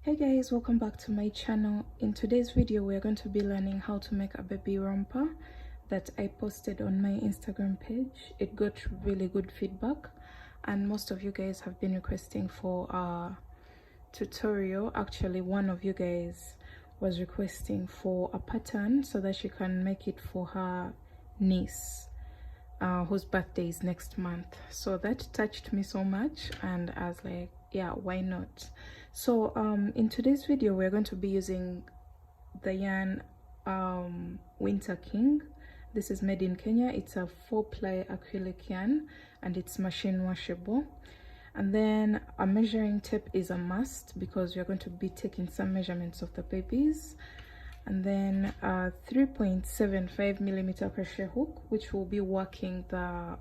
Hey guys, welcome back to my channel. In today's video we're going to be learning how to make a baby romper that I posted on my Instagram page. It got really good feedback and most of you guys have been requesting for a tutorial. Actually, one of you guys was requesting for a pattern so that she can make it for her niece whose birthday is next month. So that touched me so much and I was like, yeah, why not? So in today's video we're going to be using the yarn Winter King. This is made in Kenya. It's a 4-ply acrylic yarn and it's machine washable. And then a measuring tape is a must because we're going to be taking some measurements of the babies. And then a 3.75mm crochet hook, which will be working the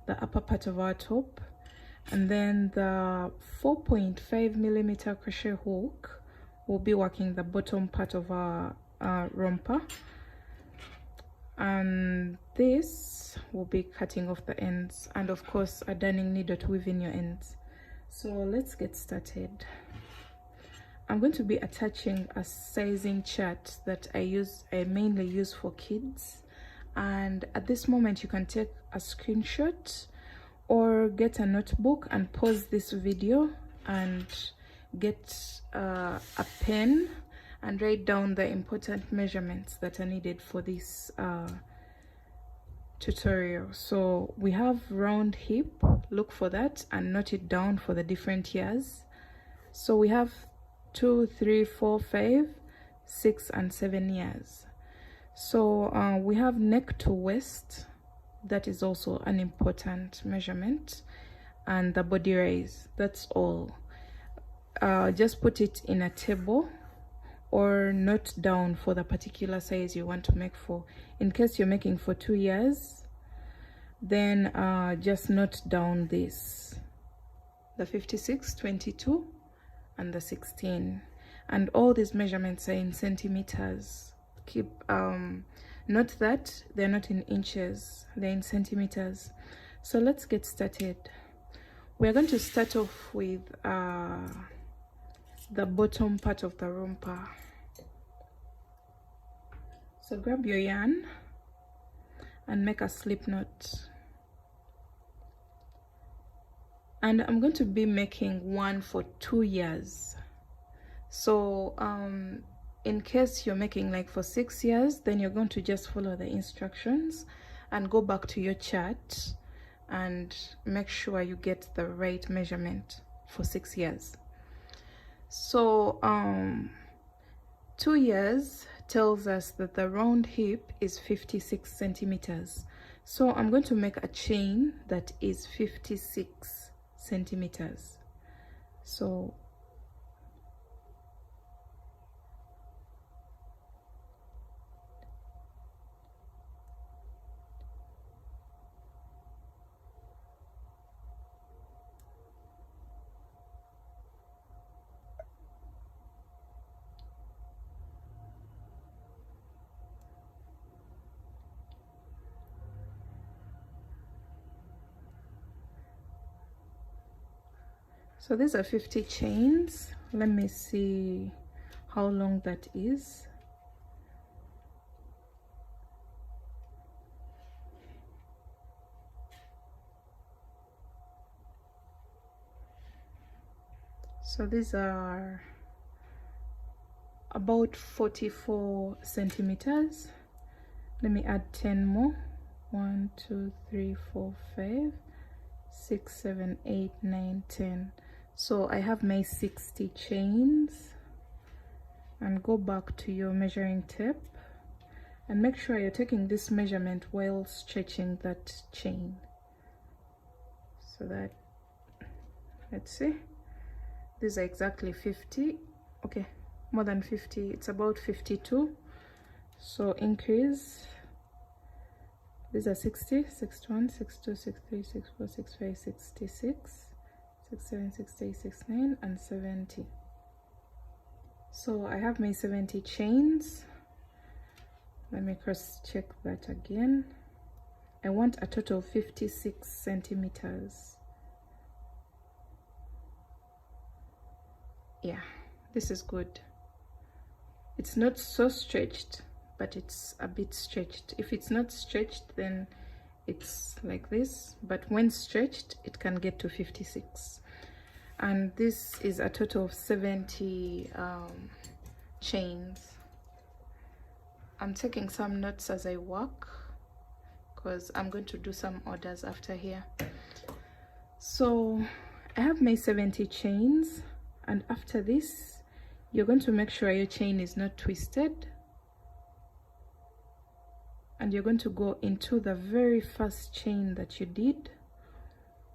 upper part of our top. And then the 4.5mm crochet hook will be working the bottom part of our romper. And this will be cutting off the ends, and of course a darning needle to weave in your ends. So let's get started. I'm going to be attaching a sizing chart that I mainly use for kids, and at this moment you can take a screenshot or get a notebook and pause this video and get a pen and write down the important measurements that are needed for this tutorial. So we have round hip, look for that and note it down for the different years. So we have 2, 3, 4, 5, 6 and 7 years. So we have neck to waist, that is also an important measurement, and the body raise. That's all. Just put it in a table or note down for the particular size you want to make for. In case you're making for 2 years, then just note down this, the 56, 22 and the 16, and all these measurements are in centimeters. Keep note that they're not in inches, they're in centimeters. So let's get started. We're going to start off with the bottom part of the romper. So grab your yarn and make a slip knot, and I'm going to be making one for 2 years. So in case you're making like for 6 years, then you're going to just follow the instructions and go back to your chart and make sure you get the right measurement for 6 years. So 2 years tells us that the round hip is 56 centimeters. So I'm going to make a chain that is 56 centimeters. So these are 50 chains. Let me see how long that is. So these are about 44 centimeters. Let me add 10 more. 1, 2, 3, 4, 5, 6, 7, 8, 9, 10. So I have my 60 chains, and go back to your measuring tape and make sure you're taking this measurement while stretching that chain, so that, let's see, these are exactly 50, okay, more than 50, it's about 52. So increase, these are 60, 61, 62, 63, 64, 65, 66, 67, 68, 69 and 70. So I have my 70 chains. Let me cross check that again. I want a total of 56 centimeters. Yeah, This is good. It's not so stretched, but it's a bit stretched. If it's not stretched, then it's like this, but when stretched it can get to 56. And this is a total of 70 chains. I'm taking some notes as I work because I'm going to do some orders after here. So I have my 70 chains, and after this you're going to make sure your chain is not twisted, and you're going to go into the very first chain that you did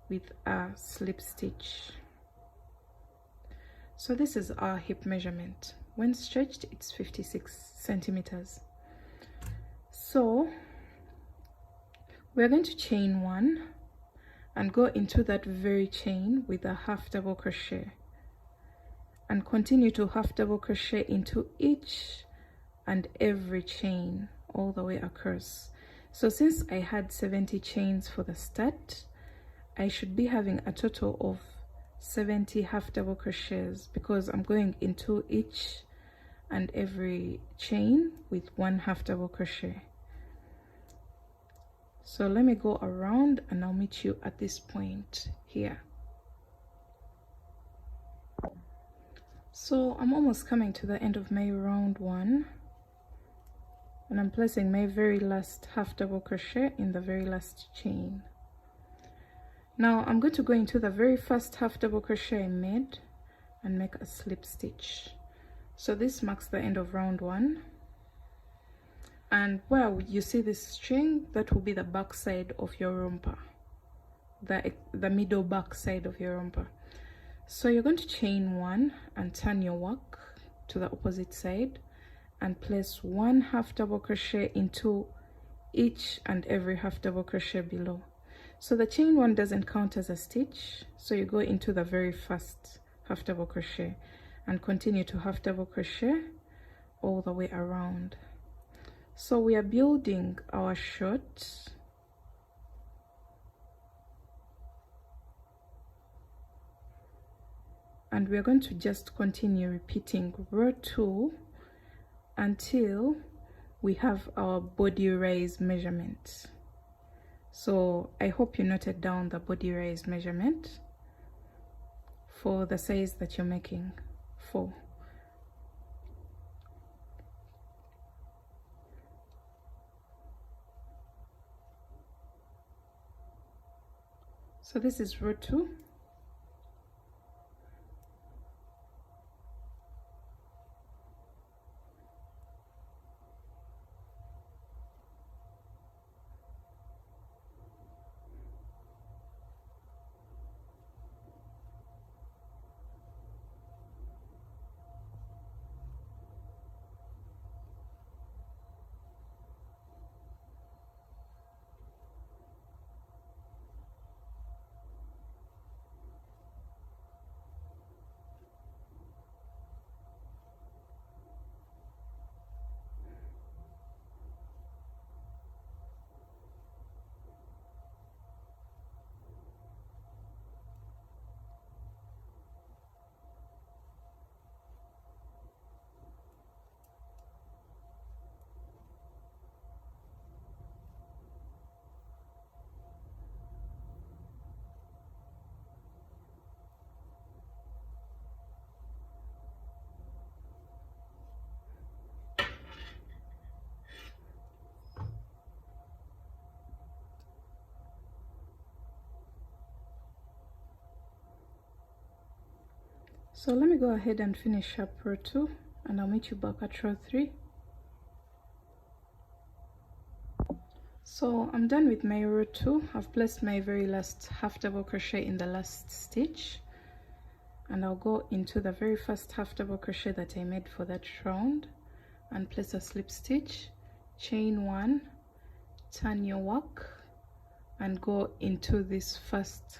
with a slip stitch. So this is our hip measurement. When stretched, it's 56 centimeters. So we're going to chain one and go into that very chain with a half double crochet, and continue to half double crochet into each and every chain all the way across. So since I had 70 chains for the start, I should be having a total of 70 half double crochets, because I'm going into each and every chain with one half double crochet. So let me go around and I'll meet you at this point here. So I'm almost coming to the end of my round one, and I'm placing my very last half double crochet in the very last chain. Now I'm going to go into the very first half double crochet I made and make a slip stitch. So this marks the end of round one, and where you see this string, that will be the back side of your romper, the middle back side of your romper. So you're going to chain one and turn your work to the opposite side and place one half double crochet into each and every half double crochet below. So the chain one doesn't count as a stitch, so you go into the very first half double crochet and continue to half double crochet all the way around. So we are building our short, and we're going to just continue repeating row 2 until we have our body raise measurement. So I hope you noted down the body raise measurement for the size that you're making for. So this is row 2. So let me go ahead and finish up row 2, and I'll meet you back at row 3. So I'm done with my row 2. I've placed my very last half double crochet in the last stitch, and I'll go into the very first half double crochet that I made for that round and place a slip stitch, chain one, turn your work and go into this first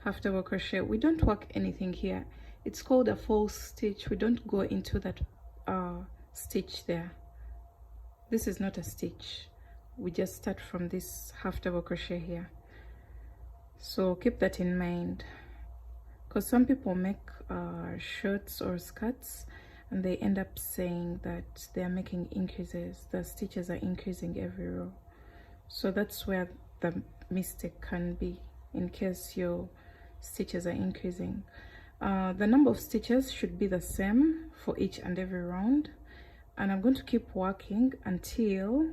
half double crochet. We don't work anything here. It's called a false stitch. We don't go into that stitch there. This is not a stitch. We just start from this half double crochet here. So keep that in mind, because some people make shirts or skirts and they end up saying that they are making increases, the stitches are increasing every row. So that's where the mistake can be, in case your stitches are increasing. The number of stitches should be the same for each and every round, and I'm going to keep working until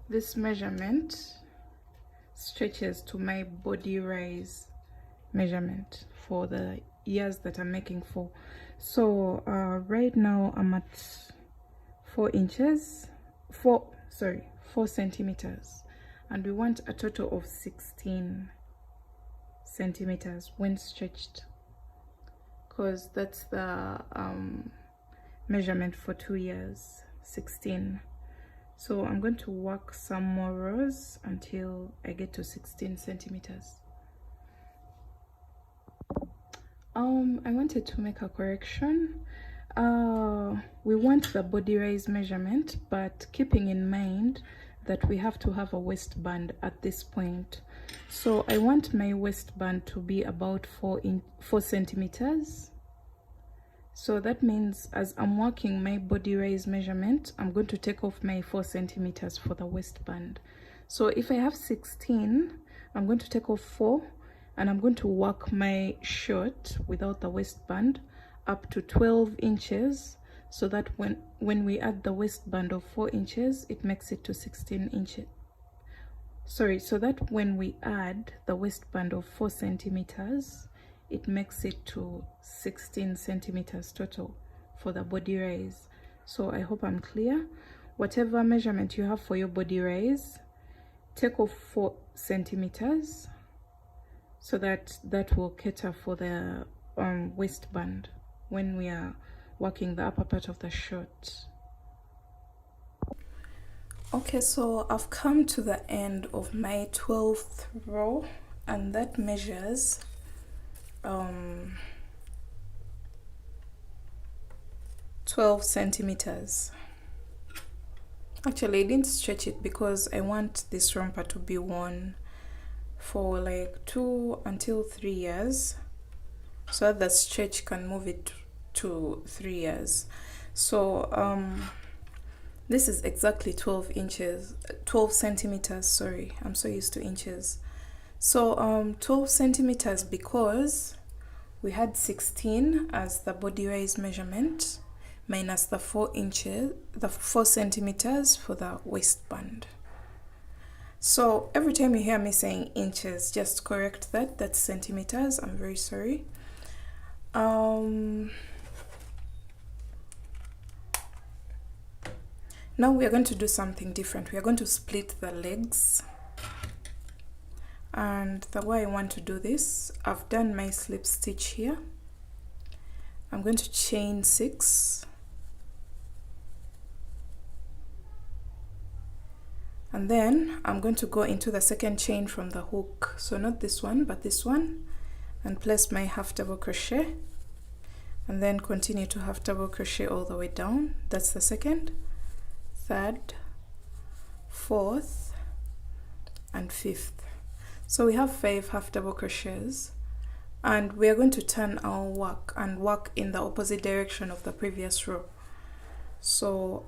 this measurement stretches to my body raise measurement for the ears that I'm making for. So right now I'm at 4 centimeters, and we want a total of 16 centimeters when stretched, because that's the measurement for 2 years, 16. So I'm going to work some more rows until I get to 16 centimeters. I wanted to make a correction. We want the body raise measurement, but keeping in mind that we have to have a waistband at this point. So I want my waistband to be about 4 centimeters. So that means as I'm working my body raise measurement, I'm going to take off my 4 centimeters for the waistband. So if I have 16, I'm going to take off 4, and I'm going to work my shirt without the waistband up to 12 inches, so that when we add the waistband of 4 inches, it makes it to 16 inches. Sorry, so that when we add the waistband of 4 centimeters, it makes it to 16 centimeters total for the body raise. So I hope I'm clear. Whatever measurement you have for your body raise, take off 4 centimeters, so that will cater for the waistband when we are working the upper part of the shirt. Okay, so I've come to the end of my 12th row, and that measures 12 centimeters. Actually, I didn't stretch it because I want this romper to be worn for like 2 until 3 years, so that the stretch can move it to 3 years. So this is exactly 12 centimeters. Sorry, I'm so used to inches. So 12 centimeters because we had 16 as the body raise measurement minus the 4 centimeters for the waistband. So every time you hear me saying inches, just correct that. That's centimeters. I'm very sorry. Now we are going to do something different. We are going to split the legs. And the way I want to do this, I've done my slip stitch here. I'm going to chain 6. And then I'm going to go into the second chain from the hook. So not this one, but this one. And place my half double crochet. And then continue to half double crochet all the way down. That's the second, third, fourth, and fifth. So we have 5 half double crochets. And we are going to turn our work and work in the opposite direction of the previous row. So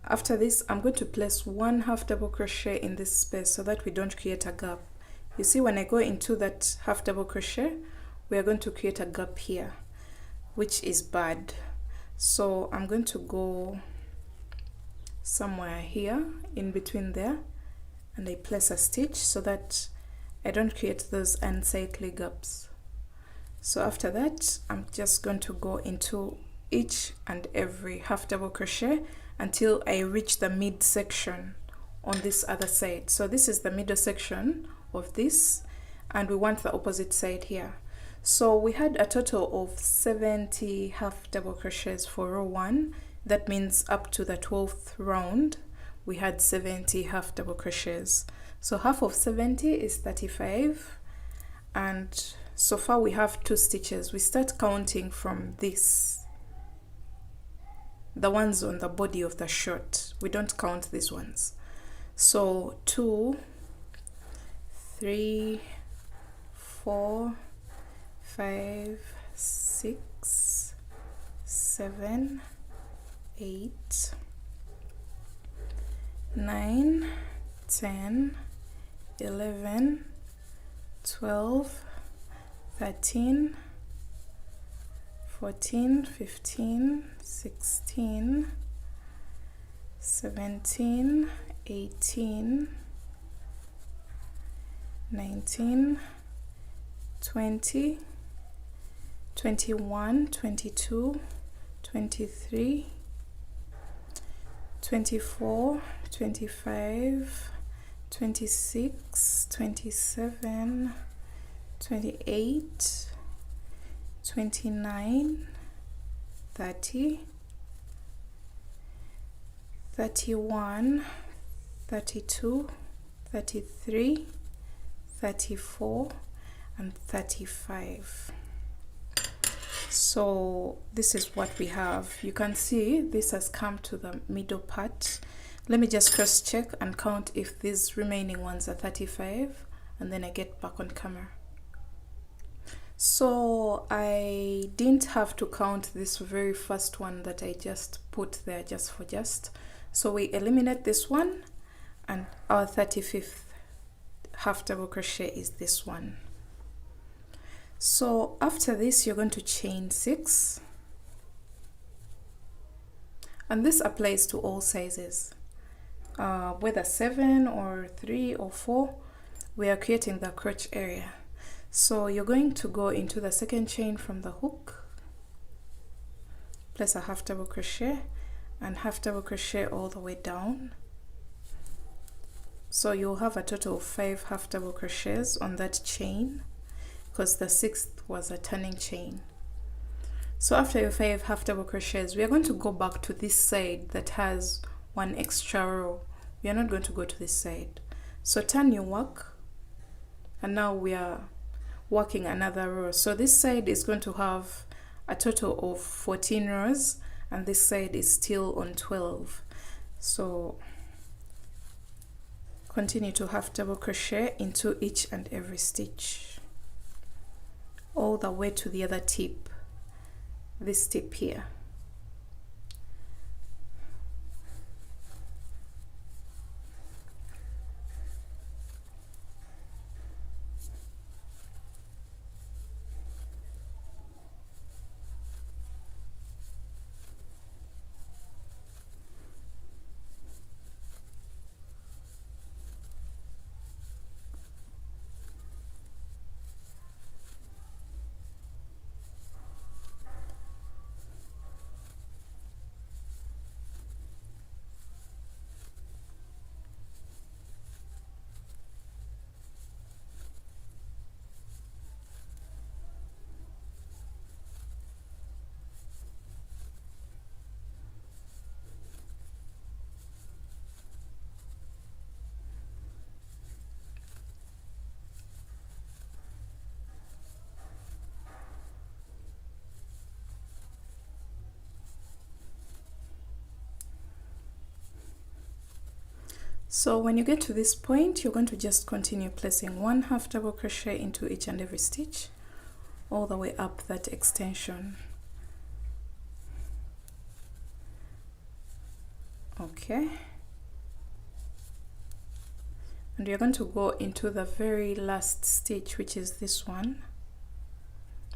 after this, I'm going to place 1 half double crochet in this space so that we don't create a gap. You see, when I go into that half double crochet, we are going to create a gap here, which is bad. So I'm going to go somewhere here in between there, and I place a stitch so that I don't create those unsightly gaps. So after that, I'm just going to go into each and every half double crochet until I reach the mid section on this other side. So this is the middle section of this, and we want the opposite side here. So we had a total of 70 half double crochets for row 1. That means up to the 12th round we had 70 half double crochets. So half of 70 is 35, and so far we have 2 stitches. We start counting from this, the ones on the body of the shirt. We don't count these ones. So 2, 3, 4, 5, 6, 7, 8, 9, 10, 11, 12, 13, 14, 15, 16, 17, 18, 19, 20, 21, 22, 23, 24, 25, 26, 27, 28, 29, 30, 31, 32, 33, 34, and 35. So this is what we have. You can see this has come to the middle part. Let me just cross check and count if these remaining ones are 35, and then I get back on camera. So I didn't have to count this very first one that I just put there just for just. So we eliminate this one, and our 35th half double crochet is this one. So after this, you're going to chain 6, and this applies to all sizes, whether 7 or 3 or 4. We are creating the crotch area. So you're going to go into the second chain from the hook, place a half double crochet, and half double crochet all the way down. So you'll have a total of 5 half double crochets on that chain, because the 6th was a turning chain. So after your 5 half double crochets, we are going to go back to this side that has one extra row. We are not going to go to this side. So turn your work, and now we are working another row. So this side is going to have a total of 14 rows, and this side is still on 12. So continue to half double crochet into each and every stitch all the way to the other tip, this tip here. So when you get to this point, you're going to just continue placing 1 half double crochet into each and every stitch all the way up that extension. Okay, and you're going to go into the very last stitch, which is this one,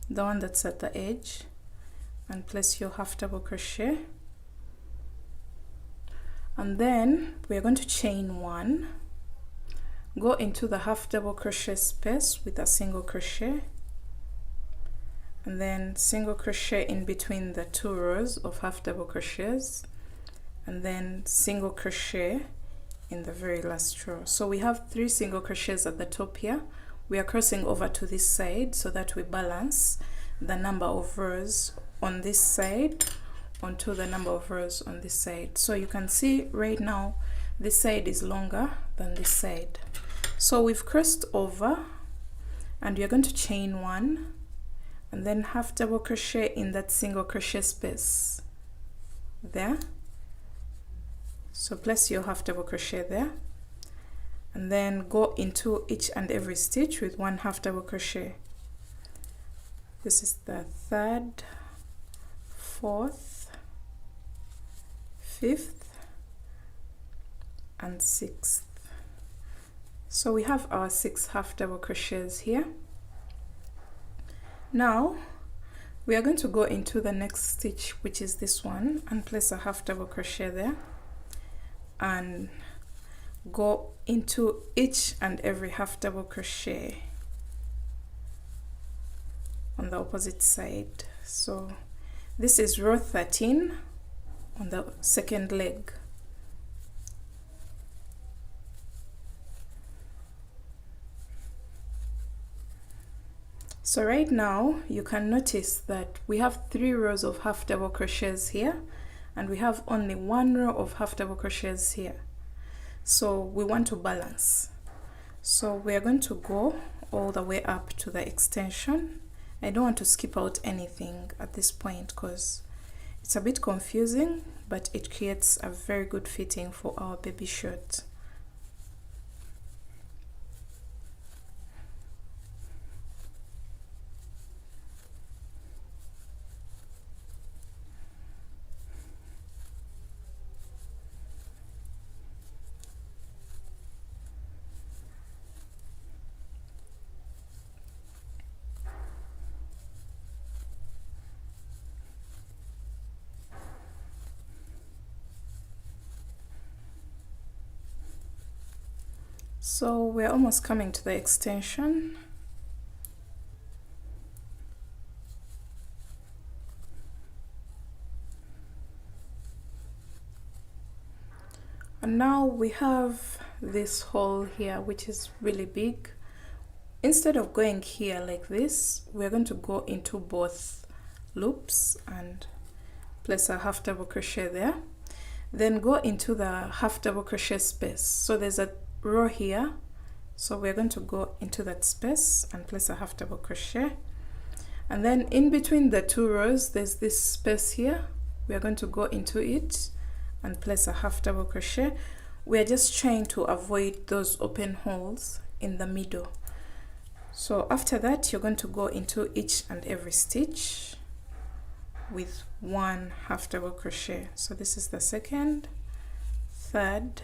the one that's at the edge, and place your half double crochet. And then we're going to chain 1, go into the half double crochet space with a single crochet, and then single crochet in between the 2 rows of half double crochets, and then single crochet in the very last row. So we have 3 single crochets at the top here. We are crossing over to this side so that we balance the number of rows on this side onto the number of rows on this side. So you can see right now this side is longer than this side. So we've crossed over, and you're going to chain 1 and then half double crochet in that single crochet space there. So place your half double crochet there, and then go into each and every stitch with 1 half double crochet. This is the 3rd, 4th, 5th and 6th. So we have our 6 half double crochets here. Now we are going to go into the next stitch, which is this one, and place a half double crochet there and go into each and every half double crochet on the opposite side. So this is row 13 on the 2nd leg. So right now you can notice that we have 3 rows of half double crochets here and we have only 1 row of half double crochets here. So we want to balance. So we are going to go all the way up to the extension. I don't want to skip out anything at this point because it's a bit confusing, but it creates a very good fitting for our baby shirt. So we're almost coming to the extension. And now we have this hole here, which is really big. Instead of going here like this, we're going to go into both loops and place a half double crochet there. Then go into the half double crochet space. So there's a row here, so we're going to go into that space and place a half double crochet, and then in between the 2 rows there's this space here. We are going to go into it and place a half double crochet. We are just trying to avoid those open holes in the middle. So after that you're going to go into each and every stitch with 1 half double crochet. So this is the 2nd, 3rd,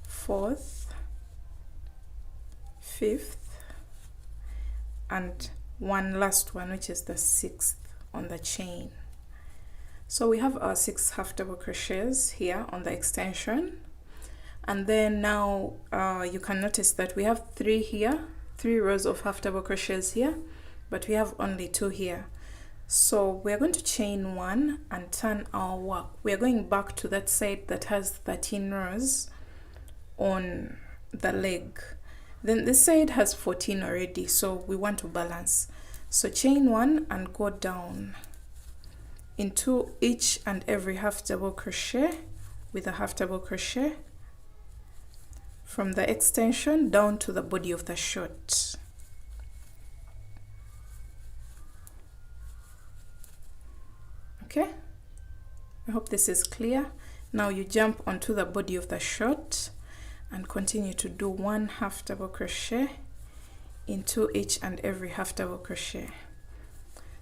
4th, 5th and one last one, which is the 6th on the chain. So we have our 6 half double crochets here on the extension, and then now you can notice that we have 3 here, 3 rows of half double crochets here, but we have only 2 here. So we're going to chain 1 and turn our work. We're going back to that side that has 13 rows on the leg. Then this side has 14 already, so we want to balance. So chain 1 and go down into each and every half double crochet with a half double crochet from the extension down to the body of the shirt. Okay, I hope this is clear. Now you jump onto the body of the shirt and continue to do 1 half double crochet into each and every half double crochet.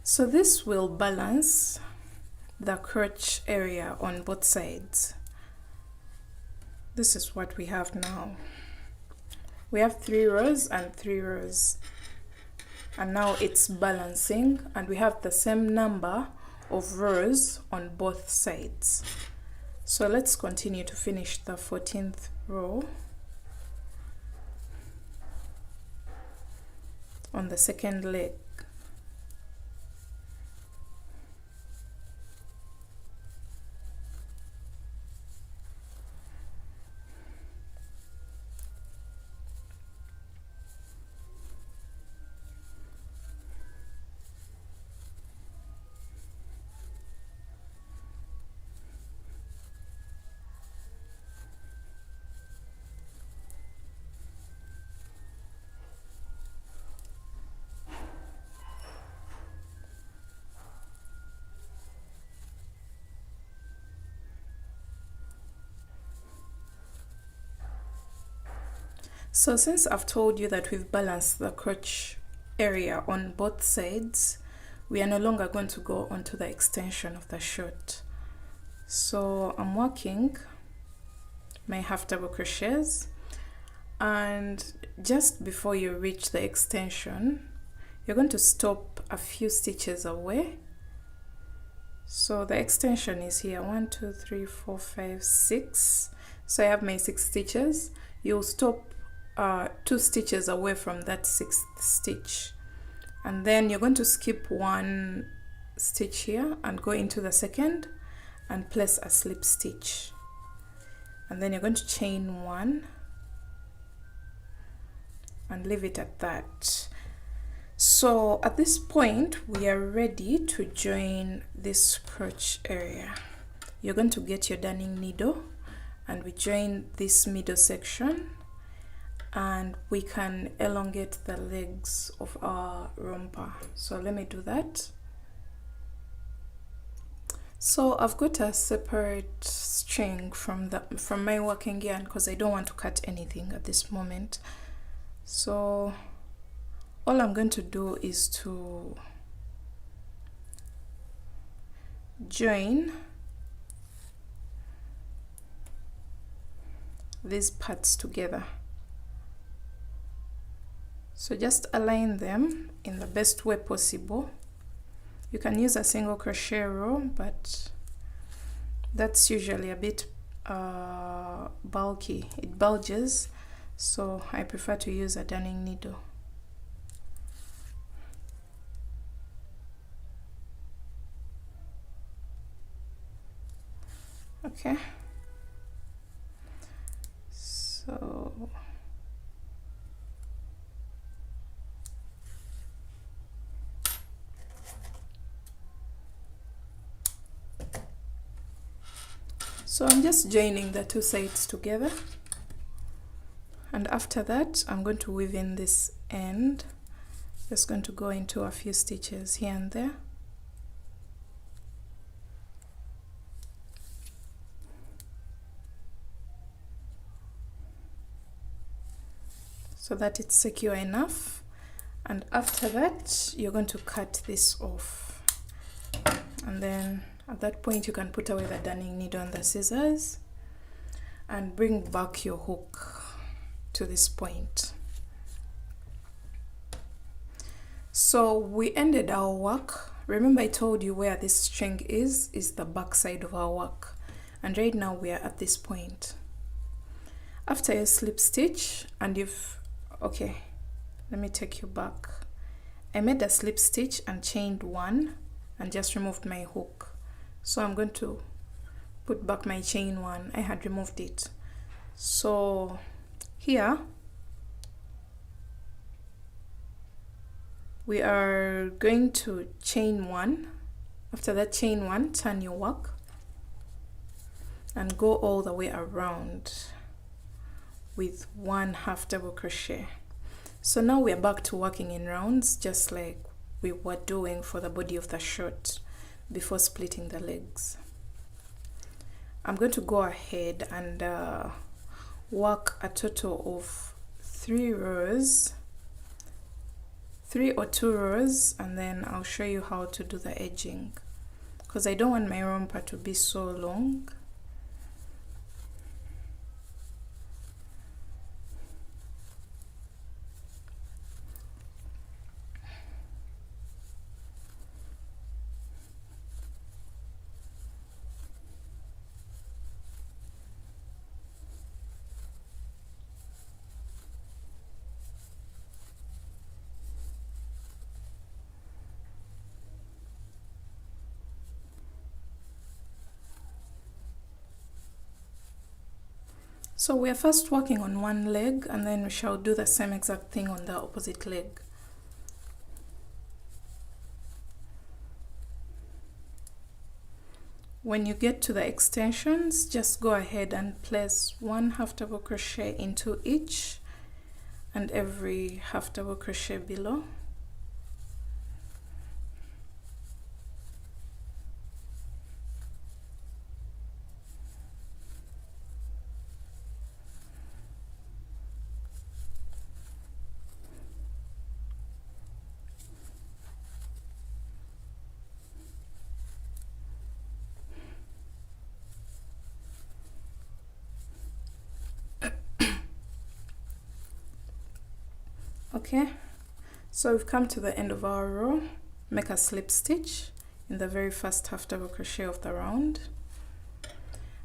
So this will balance the crotch area on both sides. This is what we have now. We have 3 rows and 3 rows, and now it's balancing, and we have the same number of rows on both sides. So let's continue to finish the 14th row on the 2nd leg. So since I've told you that we've balanced the crotch area on both sides, we are no longer going to go onto the extension of the shirt. So I'm working my half double crochets, and just before you reach the extension, you're going to stop a few stitches away. So the extension is here, 1 2 3 4 5 6. So I have my 6 stitches. You'll stop 2 stitches away from that 6th stitch, and then you're going to skip 1 stitch here and go into the second and place a slip stitch, and then you're going to chain 1 and leave it at that. So at this point we are ready to join this crotch area. You're going to get your darning needle, and we join this middle section, and we can elongate the legs of our romper. So let me do that. So I've got a separate string from my working yarn because I don't want to cut anything at this moment. So all I'm going to do is to join these parts together. So just align them in the best way possible. You can use a single crochet row, but that's usually a bit bulky. It bulges, so I prefer to use a darning needle. Okay, so I'm just joining the 2 sides together, and after that I'm going to weave in this end. Just going to go into a few stitches here and there. So that it's secure enough, and after that you're going to cut this off, and then at that point you can put away the darning needle and the scissors and bring back your hook to this point. So we ended our work. Remember I told you where this string is the back side of our work, and right now we are at this point. After a slip stitch, and okay, let me take you back. I made a slip stitch and chained 1 and just removed my hook. So I'm going to put back my chain 1. I had removed it. So here we are going to chain 1. After that, chain 1, turn your work and go all the way around with 1 half double crochet. So now we are back to working in rounds, just like we were doing for the body of the shirt before splitting the legs. I'm going to go ahead and work a total of 3 rows, 3 or 2 rows, and then I'll show you how to do the edging, because I don't want my romper to be so long. So we are first working on one leg, and then we shall do the same exact thing on the opposite leg. When you get to the extensions, just go ahead and place 1 half double crochet into each and every half double crochet below. Okay, so we've come to the end of our row. Make a slip stitch in the very first half double crochet of the round,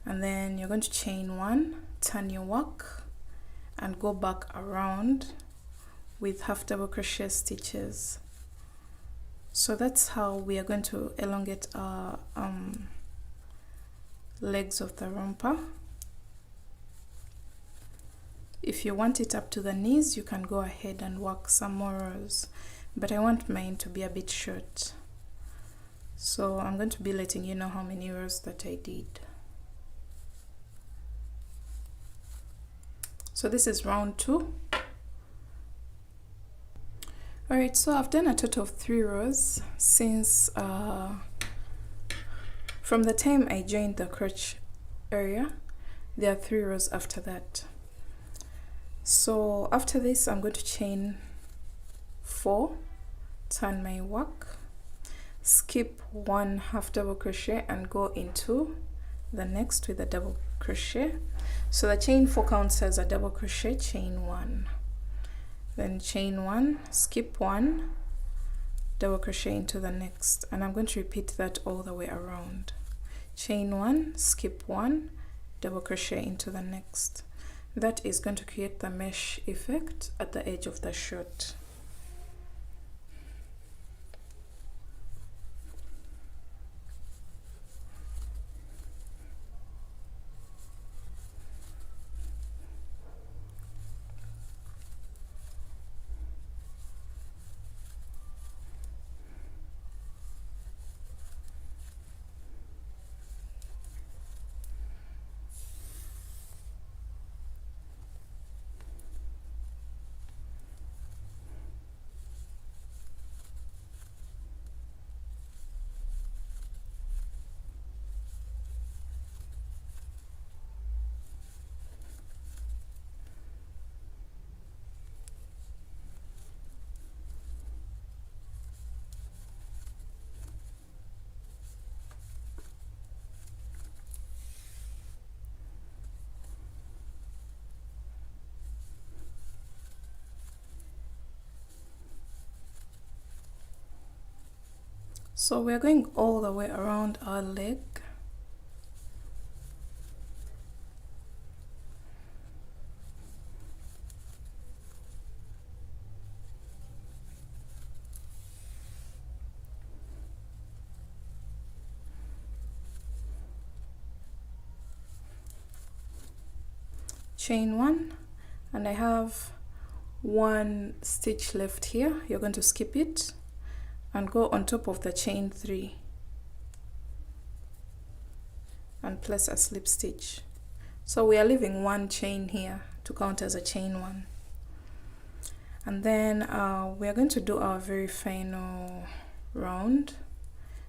and then you're going to chain one, turn your work, and go back around with half double crochet stitches. So that's how we are going to elongate our legs of the romper. If you want it up to the knees, you can go ahead and work some more rows, but I want mine to be a bit short, so I'm going to be letting you know how many rows that I did. So this is round 2. Alright, so I've done a total of 3 rows since from the time I joined the crotch area. There are 3 rows after that. So after this, I'm going to chain 4, turn my work, skip 1 half double crochet and go into the next with a double crochet. So the chain 4 counts as a double crochet, chain 1, then chain 1, skip 1, double crochet into the next, and I'm going to repeat that all the way around. Chain 1, skip 1, double crochet into the next. That is going to create the mesh effect at the edge of the shirt. So we're going all the way around our leg. Chain 1, and I have 1 stitch left here. You're going to skip it and go on top of the chain 3 and place a slip stitch. So we are leaving 1 chain here to count as a chain 1, and then we are going to do our very final round.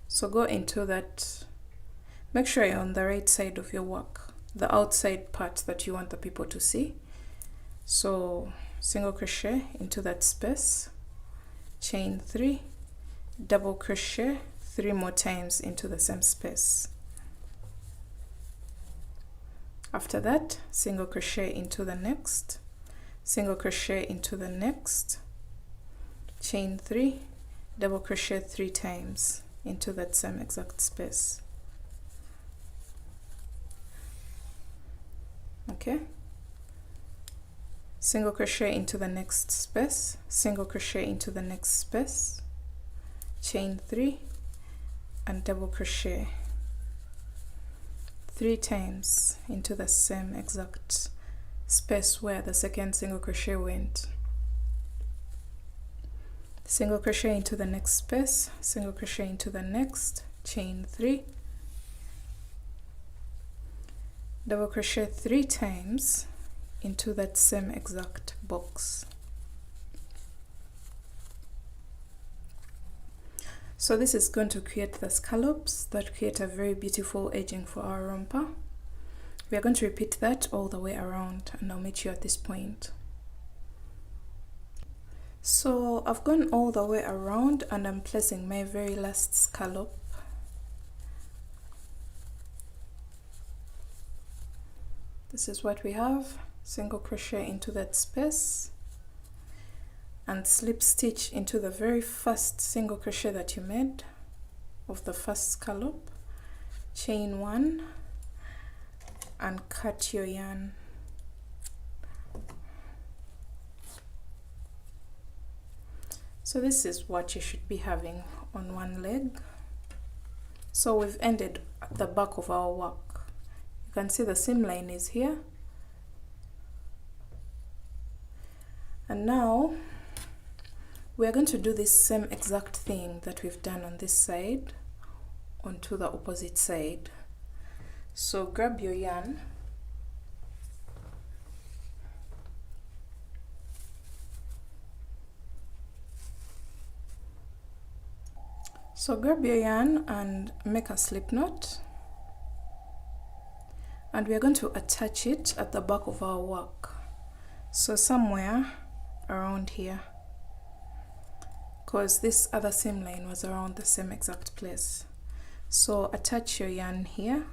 So go into that, make sure you're on the right side of your work, the outside part that you want the people to see. So single crochet into that space, chain 3, double crochet 3 more times into the same space. After that, single crochet into the next, single crochet into the next, chain 3, double crochet 3 times into that same exact space. Okay, single crochet into the next space, single crochet into the next space, chain 3 and double crochet 3 times into the same exact space where the second single crochet went. Single crochet into the next space, single crochet into the next, chain 3, double crochet 3 times into that same exact box. So this is going to create the scallops that create a very beautiful edging for our romper. We are going to repeat that all the way around, and I'll meet you at this point. So I've gone all the way around and I'm placing my very last scallop. This is what we have. Single crochet into that space, and slip stitch into the very first single crochet that you made of the first scallop, chain 1 and cut your yarn. So this is what you should be having on one leg. So we've ended at the back of our work. You can see the seam line is here. And now we are going to do this same exact thing that we've done on this side onto the opposite side. So grab your yarn, and make a slip knot, and we are going to attach it at the back of our work, so somewhere around here, because this other seam line was around the same exact place. So attach your yarn here,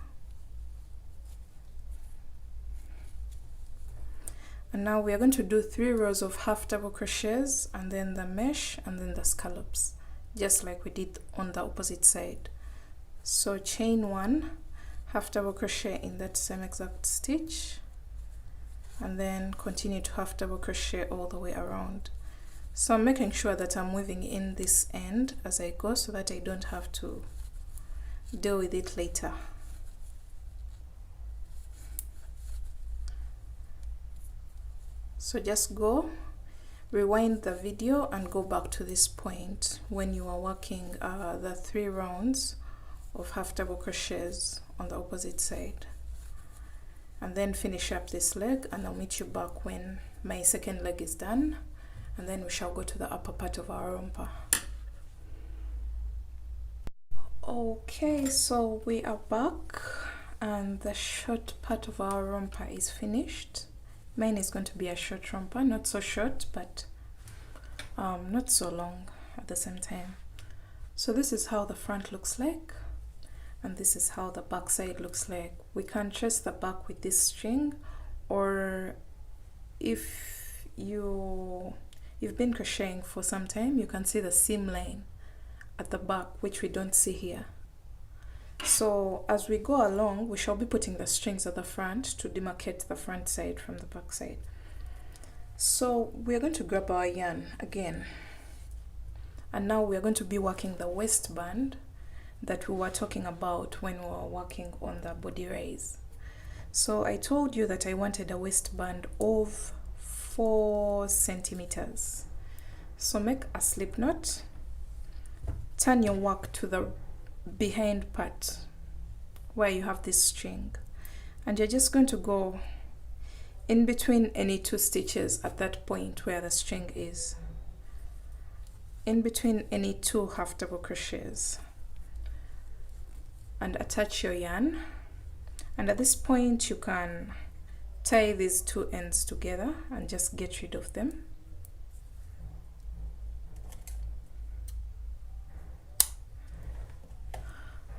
and now we are going to do 3 rows of half double crochets and then the mesh and then the scallops, just like we did on the opposite side. So chain 1, half double crochet in that same exact stitch, and then continue to half double crochet all the way around. So I'm making sure that I'm weaving in this end as I go so that I don't have to deal with it later. So just go, rewind the video and go back to this point when you are working the 3 rounds of half double crochets on the opposite side, and then finish up this leg, and I'll meet you back when my second leg is done, and then we shall go to the upper part of our romper. Okay, so we are back and the short part of our romper is finished. Mine is going to be a short romper, not so short but not so long at the same time. So this is how the front looks like, and this is how the back side looks like. We can trace the back with this string, or if you've been crocheting for some time, you can see the seam line at the back, which we don't see here. So as we go along, we shall be putting the strings at the front to demarcate the front side from the back side. So we're going to grab our yarn again, and now we're going to be working the waistband that we were talking about when we were working on the body raise. So I told you that I wanted a waistband of 4 centimeters. So make a slip knot, turn your work to the behind part where you have this string, and you're just going to go in between any 2 stitches at that point where the string is, in between any 2 half double crochets, and attach your yarn. And at this point you can tie these 2 ends together and just get rid of them.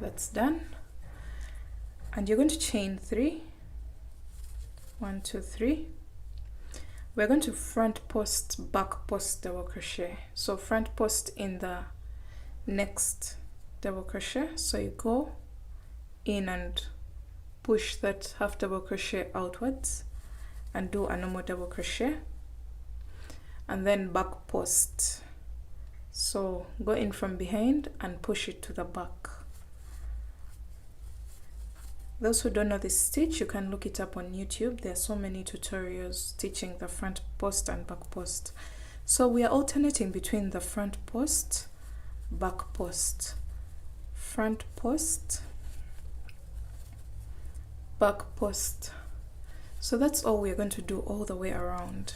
That's done, and you're going to chain 3, 1 2 3. We're going to front post, back post, double crochet. So front post in the next double crochet, so you go in and push that half double crochet outwards and do a normal double crochet, and then back post, so go in from behind and push it to the back. Those who don't know this stitch, you can look it up on YouTube. There are so many tutorials teaching the front post and back post. So we are alternating between the front post, back post, front post, back post. So that's all we're going to do all the way around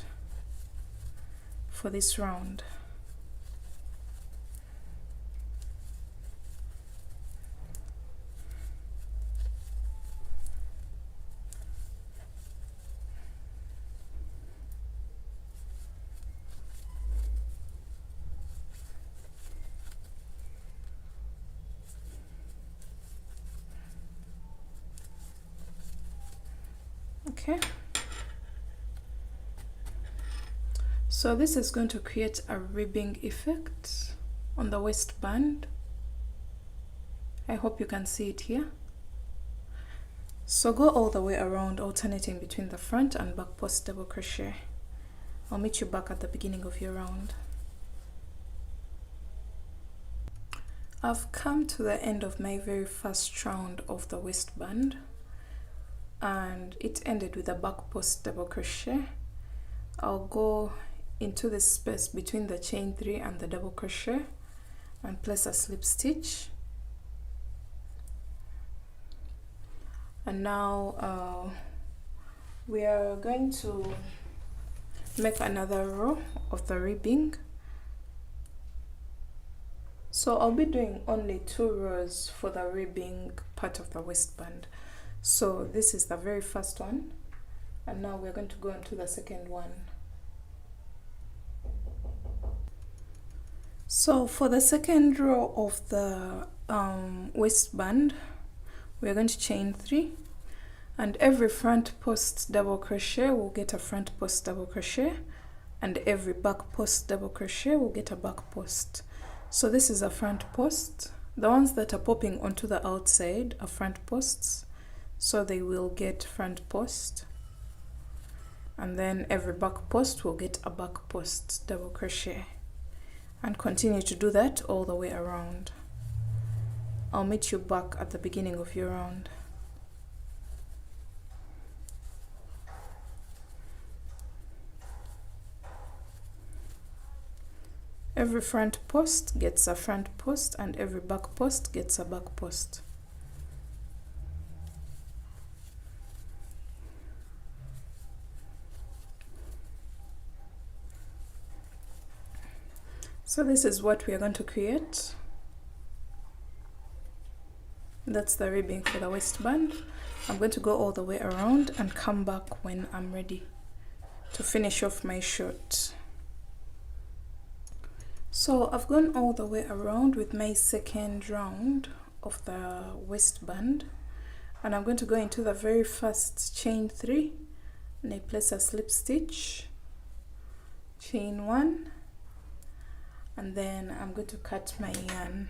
for this round. Okay, So this is going to create a ribbing effect on the waistband. I hope you can see it here. So go all the way around, alternating between the front and back post double crochet. I'll meet you back at the beginning of your round. I've come to the end of my very first round of the waistband, and it ended with a back post double crochet. I'll go into the space between the chain 3 and the double crochet and place a slip stitch. And now we are going to make another row of the ribbing. So I'll be doing only 2 rows for the ribbing part of the waistband. So this is the very first one, and now we're going to go into the second one. So for the second row of the waistband, we're going to chain 3, and every front post double crochet will get a front post double crochet, and every back post double crochet will get a back post. So this is a front post. The ones that are popping onto the outside are front posts, so they will get front post, and then every back post will get a back post double crochet, and continue to do that all the way around. I'll meet you back at the beginning of your round. Every front post gets a front post, and every back post gets a back post. So this is what we are going to create. That's the ribbing for the waistband. I'm going to go all the way around and come back when I'm ready to finish off my shirt. So I've gone all the way around with my second round of the waistband, and I'm going to go into the very first chain 3, and I place a slip stitch, chain 1, and then I'm going to cut my yarn.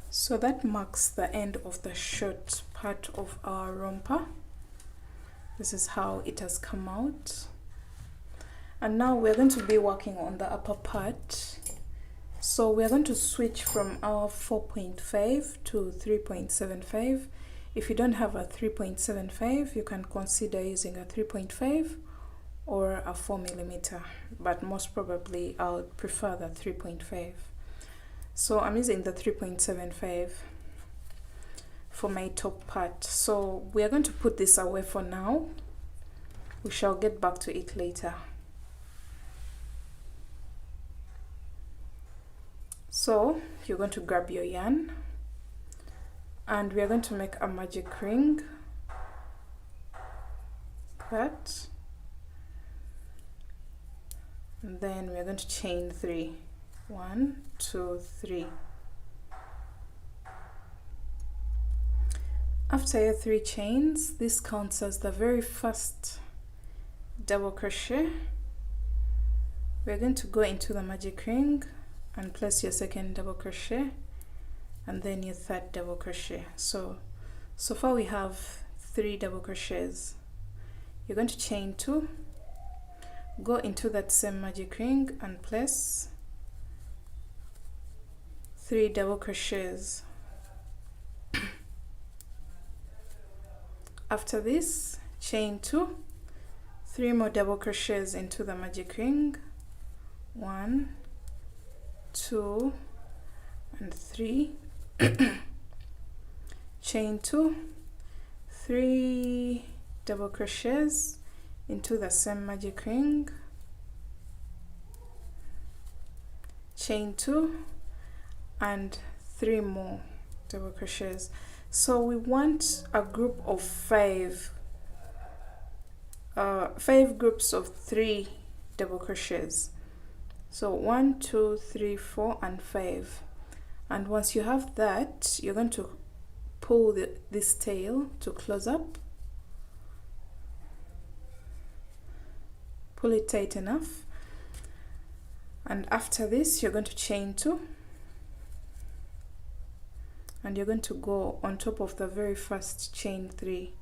So that marks the end of the short part of our romper. This is how it has come out. And now we're going to be working on the upper part. So we're going to switch from our 4.5 to 3.75. If you don't have a 3.75, you can consider using a 3.5 or a 4mm, but most probably I would prefer the 3.5. So I'm using the 3.75 for my top part. So we are going to put this away for now. We shall get back to it later. So you're going to grab your yarn, and we are going to make a magic ring. That, and then we're going to chain 3. 1, 2, 3. After your 3 chains, this counts as the very first double crochet. We're going to go into the magic ring and place your second double crochet, and then your third double crochet. So far we have 3 double crochets. You're going to chain 2, go into that same magic ring and place 3 double crochets. After this, chain 2, 3 more double crochets into the magic ring. 1, 2, and 3. Chain 2, 3 double crochets into the same magic ring. Chain 2, and 3 more double crochets. So we want a group of 5 groups of 3 double crochets. So 1, 2, 3, 4, and 5. And once you have that, you're going to pull this tail to close up, pull it tight enough, and after this you're going to chain 2, and you're going to go on top of the very first chain 3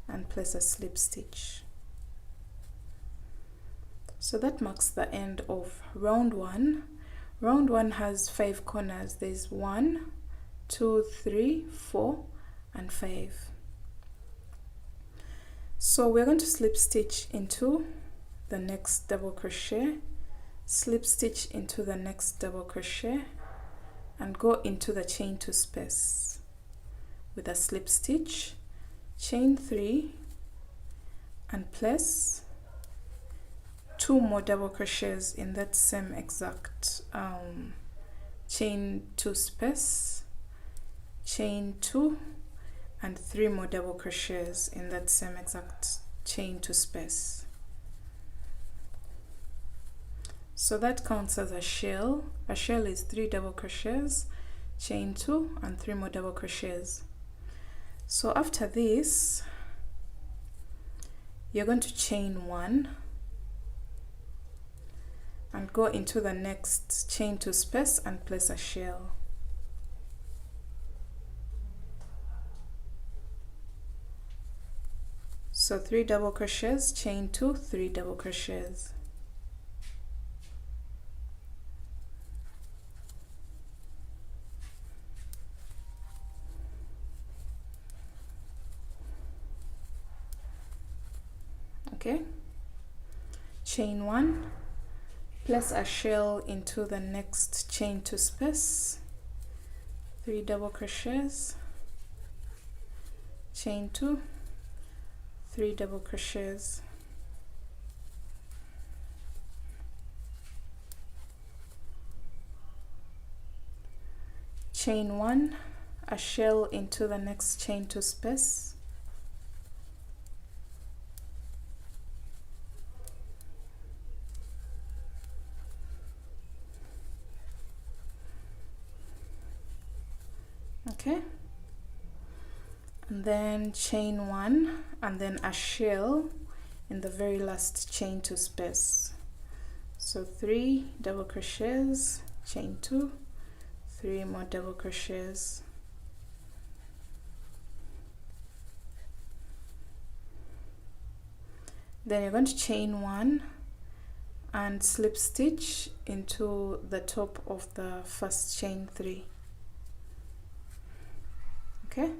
and place a slip stitch. So that marks the end of round 1. Round 1 has 5 corners. There's 1, 2, 3, 4 and 5. So we're going to slip stitch into the next double crochet, slip stitch into the next double crochet, and go into the chain 2 space with a slip stitch, chain 3 and place 2 more double crochets in that same exact chain 2 space, chain 2 and 3 more double crochets in that same exact chain 2 space. So that counts as a shell. A shell is 3 double crochets, chain 2 and 3 more double crochets. So after this you're going to chain 1 and go into the next chain 2 space and place a shell. So 3 double crochets, chain 2, 3 double crochets. Okay, chain 1, place a shell into the next chain 2 space, 3 double crochets, chain 2, 3 double crochets, chain 1, a shell into the next chain 2 space, okay, and then chain 1 and then a shell in the very last chain 2 space. So 3 double crochets, chain 2, 3 more double crochets, then you're going to chain 1 and slip stitch into the top of the first chain 3. Okay,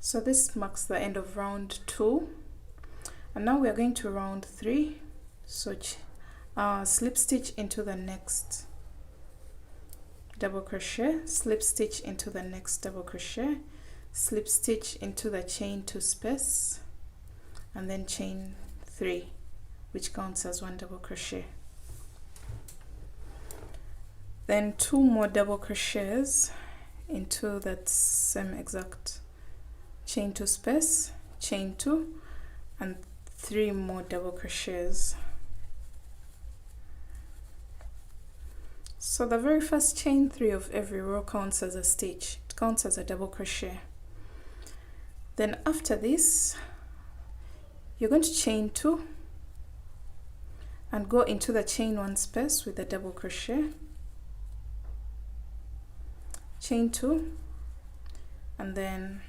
so this marks the end of round 2, and now we are going to round 3. So slip stitch into the next double crochet, slip stitch into the next double crochet, slip stitch into the chain 2 space, and then chain 3, which counts as 1 double crochet. Then 2 more double crochets into that same exact chain 2 space, chain 2 and 3 more double crochets. So the very first chain 3 of every row counts as a stitch, it counts as a double crochet. Then after this you're going to chain 2 and go into the chain 1 space with a double crochet, chain 2 and then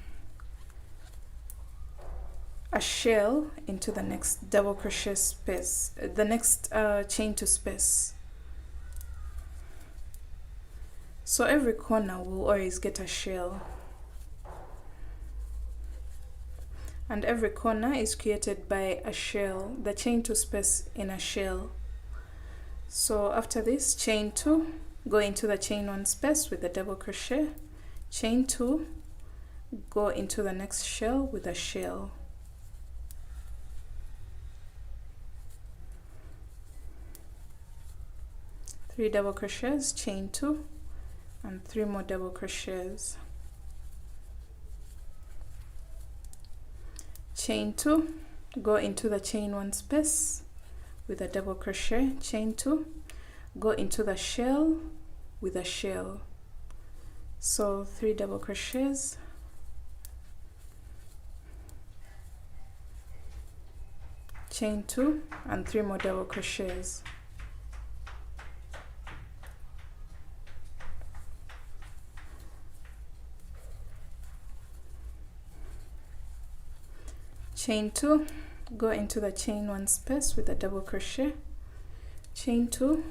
a shell into the next double crochet space, the next chain 2 space. So every corner will always get a shell, and every corner is created by a shell, the chain 2 space in a shell. So after this, chain 2, go into the chain 1 space with a double crochet, chain 2, go into the next shell with a shell. Three double crochets, chain 2 and 3 more double crochets, chain 2, go into the chain 1 space with a double crochet, chain 2, go into the shell with a shell. So 3 double crochets, chain 2 and 3 more double crochets. Chain 2, go into the chain 1 space with a double crochet, chain 2,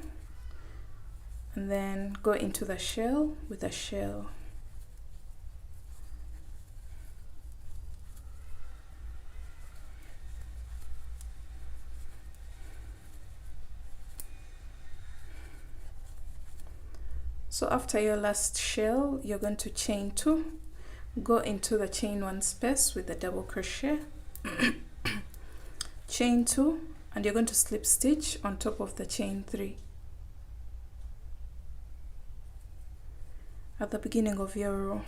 and then go into the shell with a shell. So after your last shell, you're going to chain 2, go into the chain 1 space with a double crochet, chain 2, and you're going to slip stitch on top of the chain 3 at the beginning of your row.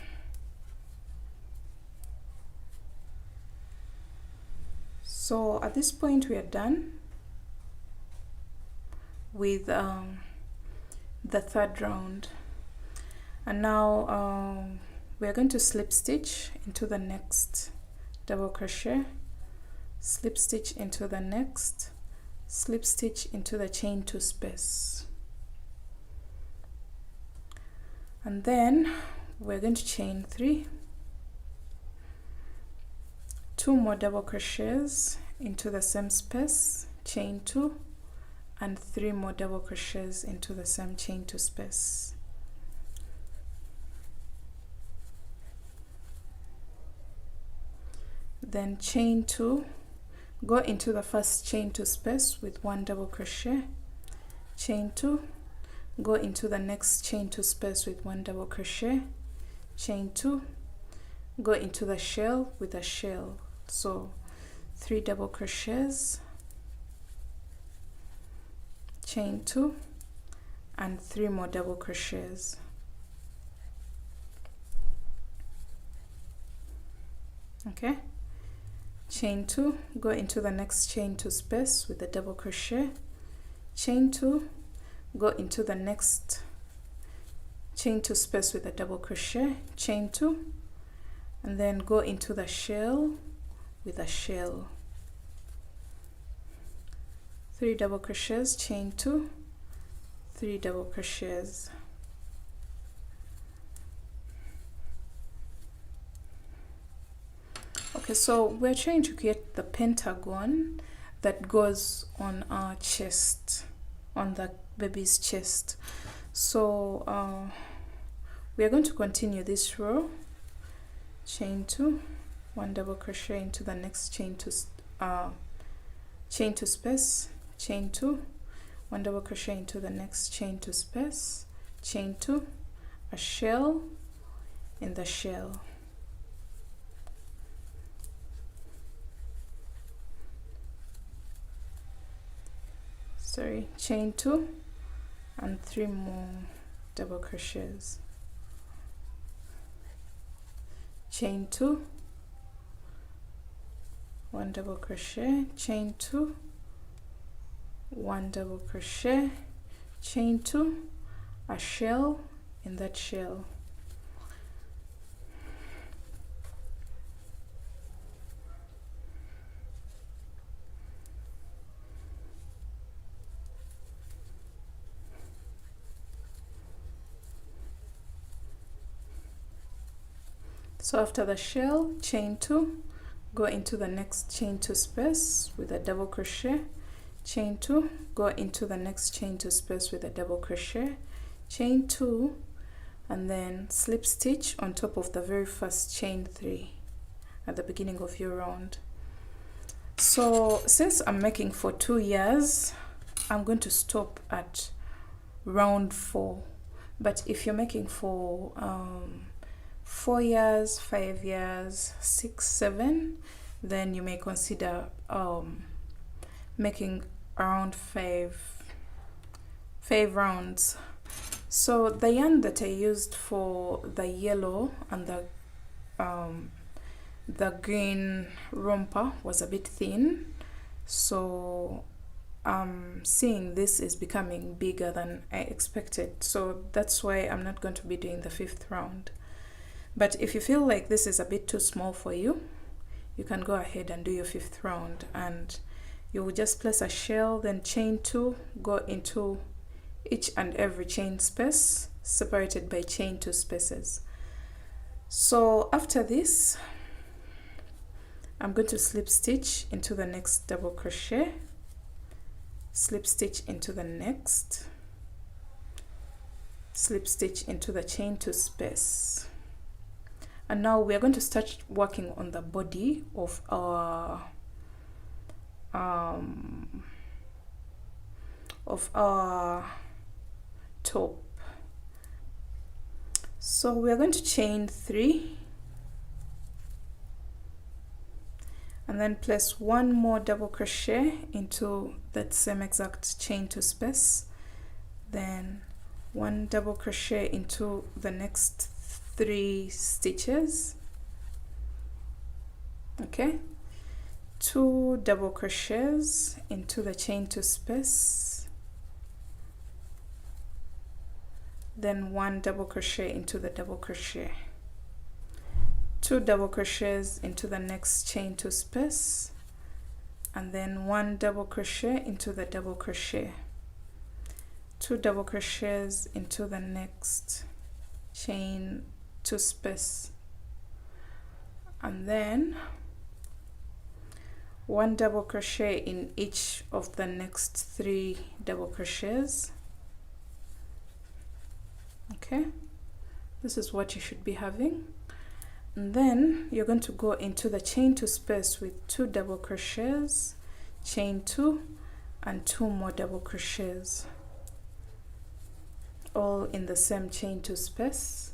So at this point we are done with the third round, and now we are going to slip stitch into the next double crochet, slip stitch into the next, slip stitch into the chain 2 space, and then we're going to chain 3, 2 more double crochets into the same space, chain 2, and 3 more double crochets into the same chain 2 space. Then chain 2, go into the first chain 2 space with 1 double crochet, chain 2, go into the next chain 2 space with 1 double crochet, chain 2, go into the shell with a shell, so 3 double crochets, chain 2, and 3 more double crochets. Okay, chain 2, go into the next chain 2 space with a double crochet, chain 2, go into the next chain 2 space with a double crochet, chain 2, and then go into the shell with a shell, 3 double crochets, chain 2, 3 double crochets. Okay, so we're trying to create the pentagon that goes on our chest, on the baby's chest. So we are going to continue this row, chain 2, 1 double crochet into the next chain 2 space, chain 2, 1 double crochet into the next chain 2 space, chain 2, a shell in the shell. Sorry, chain 2 and 3 more double crochets, chain 2, 1 double crochet, chain 2, 1 double crochet, chain 2, a shell in that shell. So after the shell, chain 2, go into the next chain 2 space with a double crochet, chain 2, go into the next chain 2 space with a double crochet, chain 2, and then slip stitch on top of the very first chain 3 at the beginning of your round. So since I'm making for 2 years, I'm going to stop at round 4, but if you're making for 4 years, 5 years, 6, 7, then you may consider making around 5 rounds. So the yarn that I used for the yellow and the green romper was a bit thin, so I'm seeing this is becoming bigger than I expected, so that's why I'm not going to be doing the 5th round. But if you feel like this is a bit too small for you, you can go ahead and do your 5th round, and you will just place a shell, then chain 2, go into each and every chain space separated by chain 2 spaces. So after this, I'm going to slip stitch into the next double crochet, slip stitch into the next, slip stitch into the chain 2 space. And now we are going to start working on the body of our top. So we are going to chain 3 and then place 1 more double crochet into that same exact chain 2 space, then 1 double crochet into the next 3 stitches, okay, 2 double crochets into the chain 2 space, then 1 double crochet into the double crochet, 2 double crochets into the next chain 2 space, and then 1 double crochet into the double crochet, 2 double crochets into the next chain 2 space, and then 1 double crochet in each of the next 3 double crochets. Okay, this is what you should be having. And then you're going to go into the chain 2 space with 2 double crochets, chain 2, and 2 more double crochets, all in the same chain 2 space.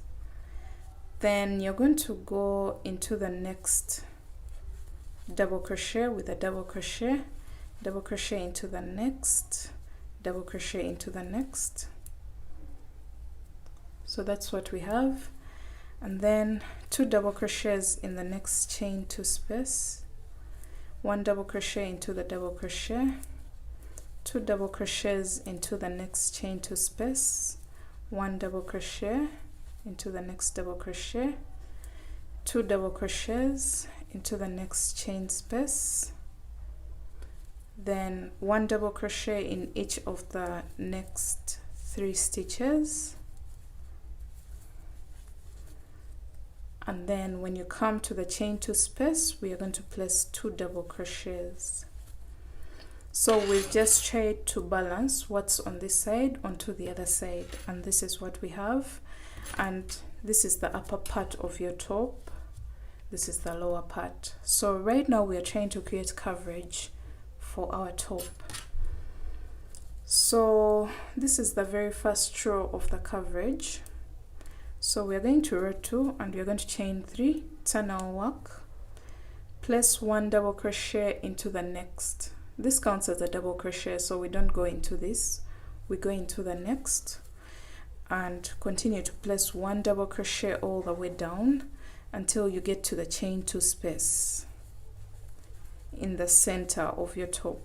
Then you're going to go into the next double crochet with a double crochet into the next, double crochet into the next. So that's what we have. And then 2 double crochets in the next chain 2 space, 1 double crochet into the double crochet, 2 double crochets into the next chain 2 space, 1 double crochet into the next double crochet, 2 double crochets into the next chain space, then 1 double crochet in each of the next 3 stitches, and then when you come to the chain 2 space, we are going to place 2 double crochets. So we've just tried to balance what's on this side onto the other side, and this is what we have. And this is the upper part of your top, this is the lower part. So right now we are trying to create coverage for our top. So this is the very first row of the coverage. So we are going to row 2 and we are going to chain 3, turn our work, place 1 double crochet into the next. This counts as a double crochet, so we don't go into this, we go into the next, and continue to place 1 double crochet all the way down until you get to the chain 2 space in the center of your top.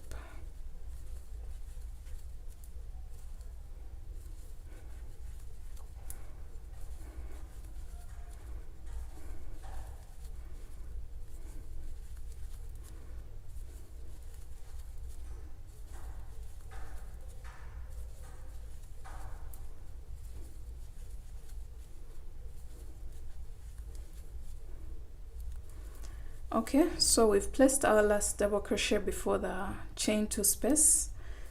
Okay, so we've placed our last double crochet before the chain 2 space.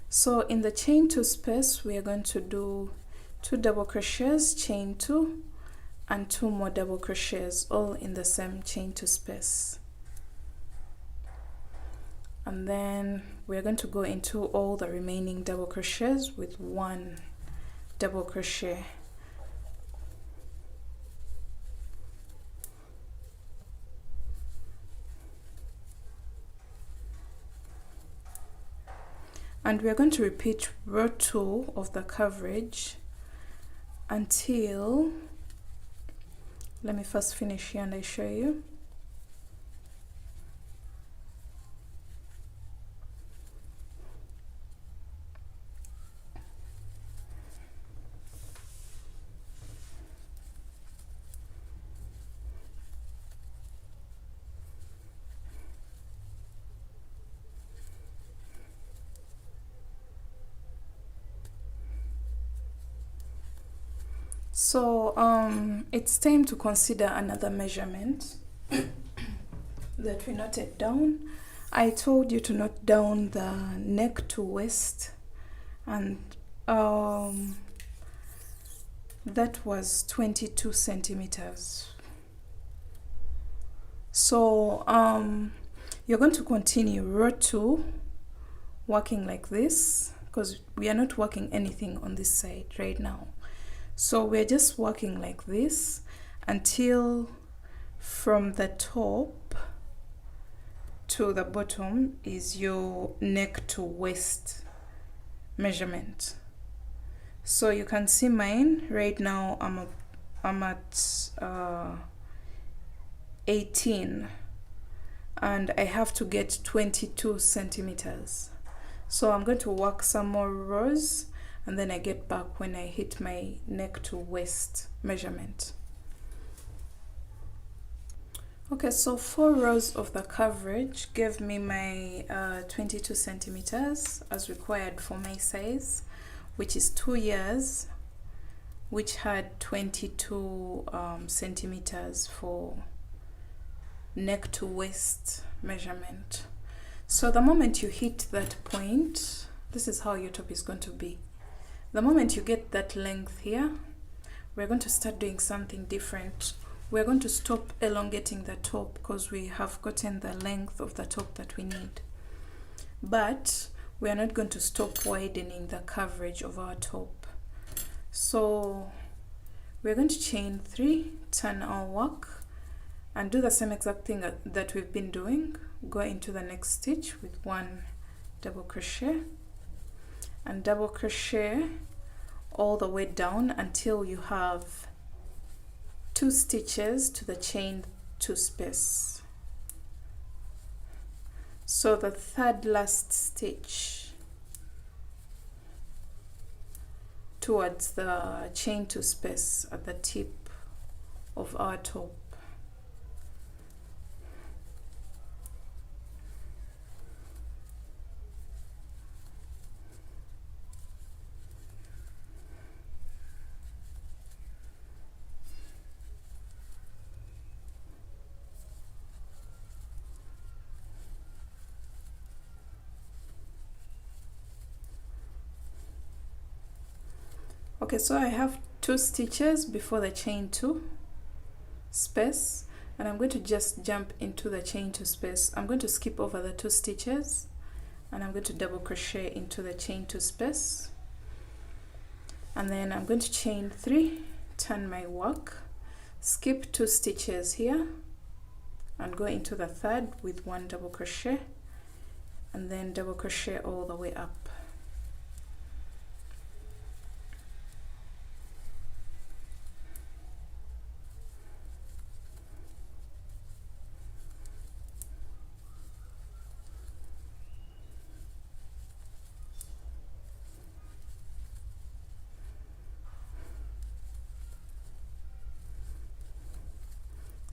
So in the chain 2 space, we are going to do 2 double crochets, chain 2, and 2 more double crochets, all in the same chain 2 space. And then we're going to go into all the remaining double crochets with 1 double crochet. And we're going to repeat row 2 of the coverage until, let me first finish here and I show you. So it's time to consider another measurement that we noted down. I told you to note down the neck to waist, and that was 22 centimeters. So you're going to continue row 2 working like this, because we are not working anything on this side right now. So we're just working like this until from the top to the bottom is your neck to waist measurement. So you can see mine right now. I'm at 18, and I have to get 22 centimeters. So I'm going to work some more rows, and then I get back when I hit my neck to waist measurement. Okay, so 4 rows of the coverage gave me my 22 centimeters as required for my size, which is 2 years, which had 22 centimeters for neck to waist measurement. So the moment you hit that point, this is how your top is going to be. The moment you get that length here, we're going to start doing something different. We're going to stop elongating the top because we have gotten the length of the top that we need. But we are not going to stop widening the coverage of our top. So we're going to chain 3, turn our work, and do the same exact thing that we've been doing. Go into the next stitch with 1 double crochet and double crochet all the way down until you have 2 stitches to the chain 2 space. So the third last stitch towards the chain 2 space at the tip of our top. Okay, so I have 2 stitches before the chain 2 space, and I'm going to just jump into the chain 2 space. I'm going to skip over the 2 stitches, and I'm going to double crochet into the chain 2 space, and then I'm going to chain 3, turn my work, skip 2 stitches here, and go into the third with 1 double crochet, and then double crochet all the way up.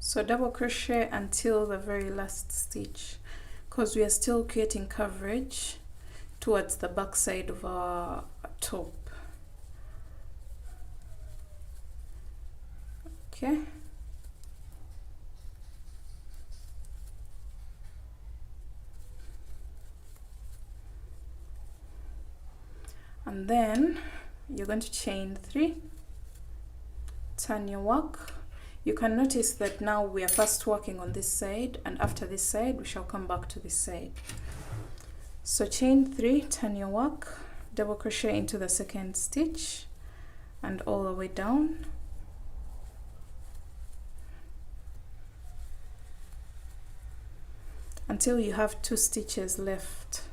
So double crochet until the very last stitch, because we are still creating coverage towards the back side of our top. Okay. And then you're going to chain 3, turn your work. You can notice that now we are first working on this side, and after this side we shall come back to this side. So chain 3, turn your work, double crochet into the second stitch and all the way down. Until you have 2 stitches left.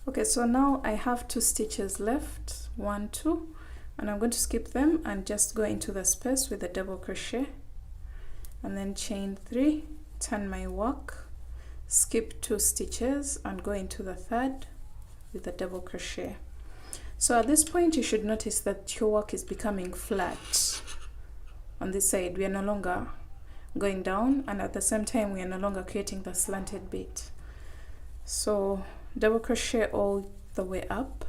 Okay, so now I have 2 stitches left, 1, 2, and I'm going to skip them and just go into the space with a double crochet and then chain 3, turn my work, skip 2 stitches and go into the third with a double crochet. So at this point you should notice that your work is becoming flat on this side. We are no longer going down, and at the same time we are no longer creating the slanted bit. So double crochet all the way up,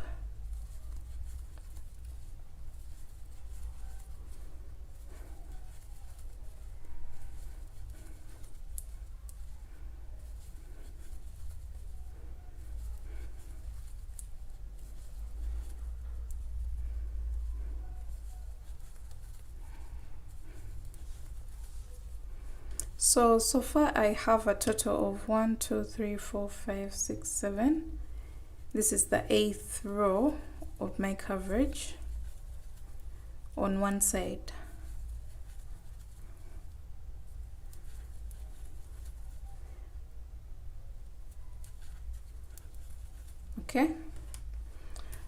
so far I have a total of 1 2 3 4 5 6 7. This is the 8th row of my coverage on one side. Okay,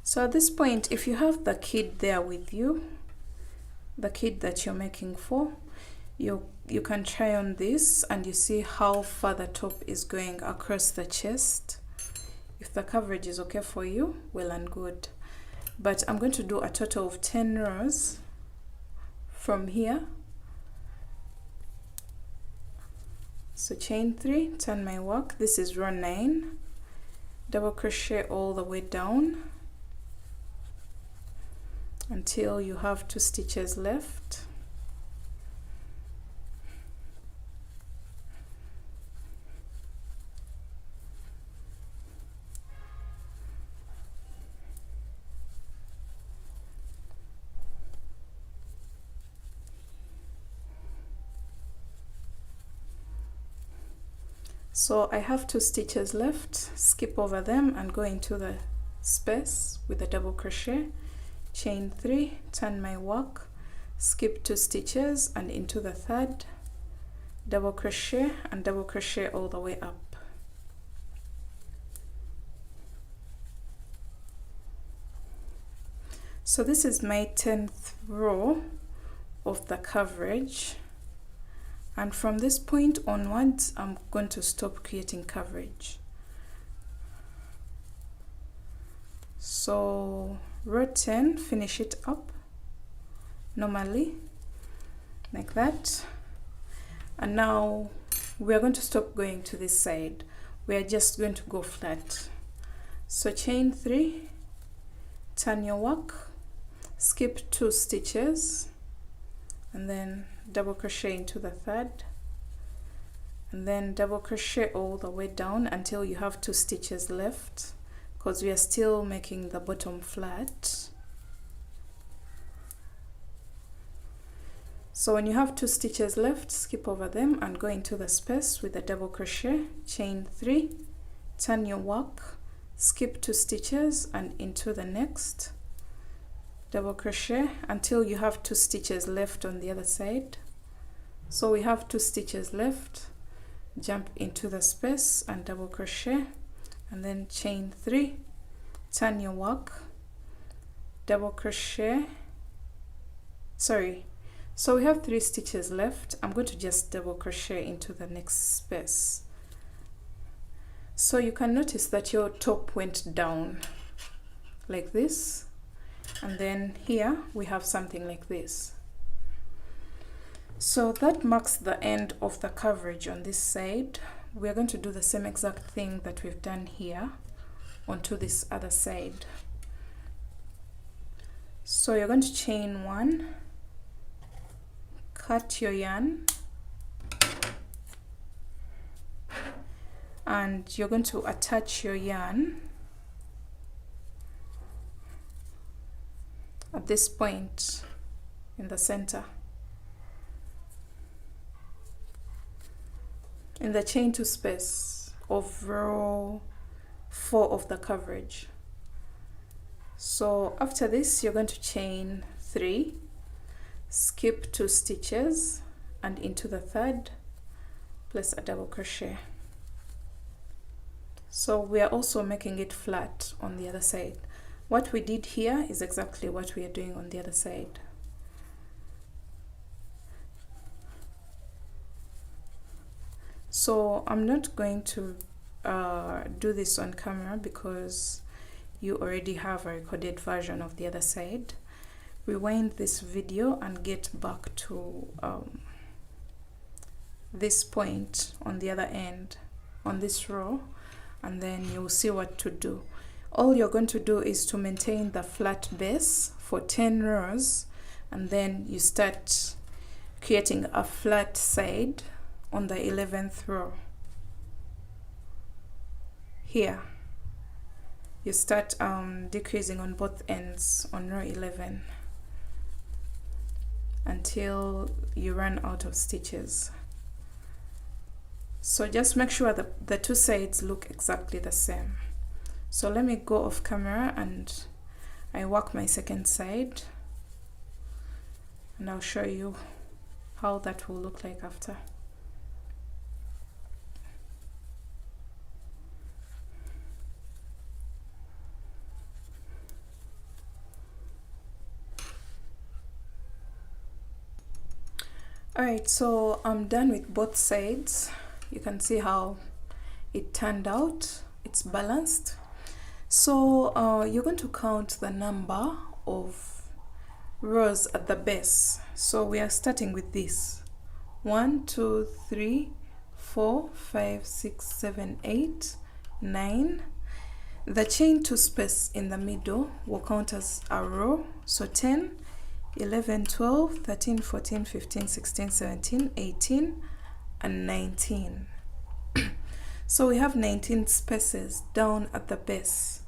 so at this point, if you have the kid there with you, the kid that you're making for, you can try on this and you see how far the top is going across the chest. If the coverage is okay for you, well and good. But I'm going to do a total of 10 rows from here. So chain 3, turn my work. This is row 9. Double crochet all the way down until you have 2 stitches left. So I have 2 stitches left, skip over them and go into the space with a double crochet, chain 3, turn my work, skip 2 stitches and into the third, double crochet and double crochet all the way up. So this is my 10th row of the coverage. And from this point onwards, I'm going to stop creating coverage. So row 10, finish it up normally, like that. And now we are going to stop going to this side. We are just going to go flat. So chain 3, turn your work, skip 2 stitches, and then double crochet into the third, and then double crochet all the way down until you have 2 stitches left, because we are still making the bottom flat. So when you have 2 stitches left, skip over them and go into the space with a double crochet, chain 3, turn your work, skip 2 stitches and into the next, double crochet until you have 2 stitches left on the other side. So we have 2 stitches left, jump into the space and double crochet, and then chain 3, turn your work, double crochet, so we have 3 stitches left. I'm going to just double crochet into the next space. So you can notice that your top went down like this, and then here we have something like this. So that marks the end of the coverage on this side. We are going to do the same exact thing that we've done here onto this other side. So you're going to chain 1, cut your yarn, and you're going to attach your yarn at this point in the center, in the chain 2 space of row 4 of the coverage. So after this, you're going to chain 3, skip 2 stitches and into the third, place a double crochet. So we are also making it flat on the other side. What we did here is exactly what we are doing on the other side. So I'm not going to do this on camera because you already have a recorded version of the other side. Rewind this video and get back to this point on the other end on this row, and then you'll see what to do. All you're going to do is to maintain the flat base for 10 rows, and then you start creating a flat side on the 11th row. Here you start decreasing on both ends on row 11 until you run out of stitches. So just make sure that the two sides look exactly the same. So let me go off camera and I work my second side, and I'll show you how that will look like after. Alright, so I'm done with both sides. You can see how it turned out. It's balanced. So you're going to count the number of rows at the base. So we are starting with this: 1, 2, 3, 4, 5, 6, 7, 8, 9. The chain 2 space in the middle will count as a row. So 10, 11, 12, 13, 14, 15, 16, 17, 18, and 19. So we have 19 spaces down at the base,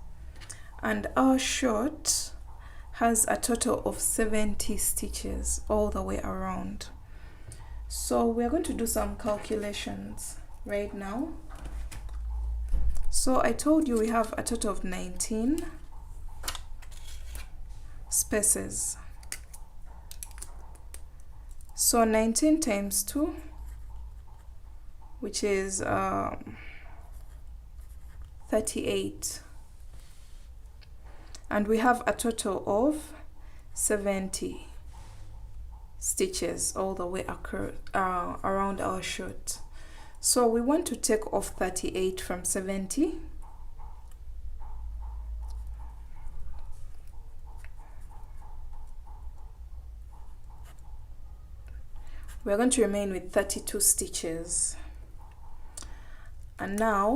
and our short has a total of 70 stitches all the way around. So we're going to do some calculations right now. So I told you we have a total of 19 spaces. So 19 times 2, which is 38, and we have a total of 70 stitches all the way across, around our shirt. So we want to take off 38 from 70. We're going to remain with 32 stitches. And now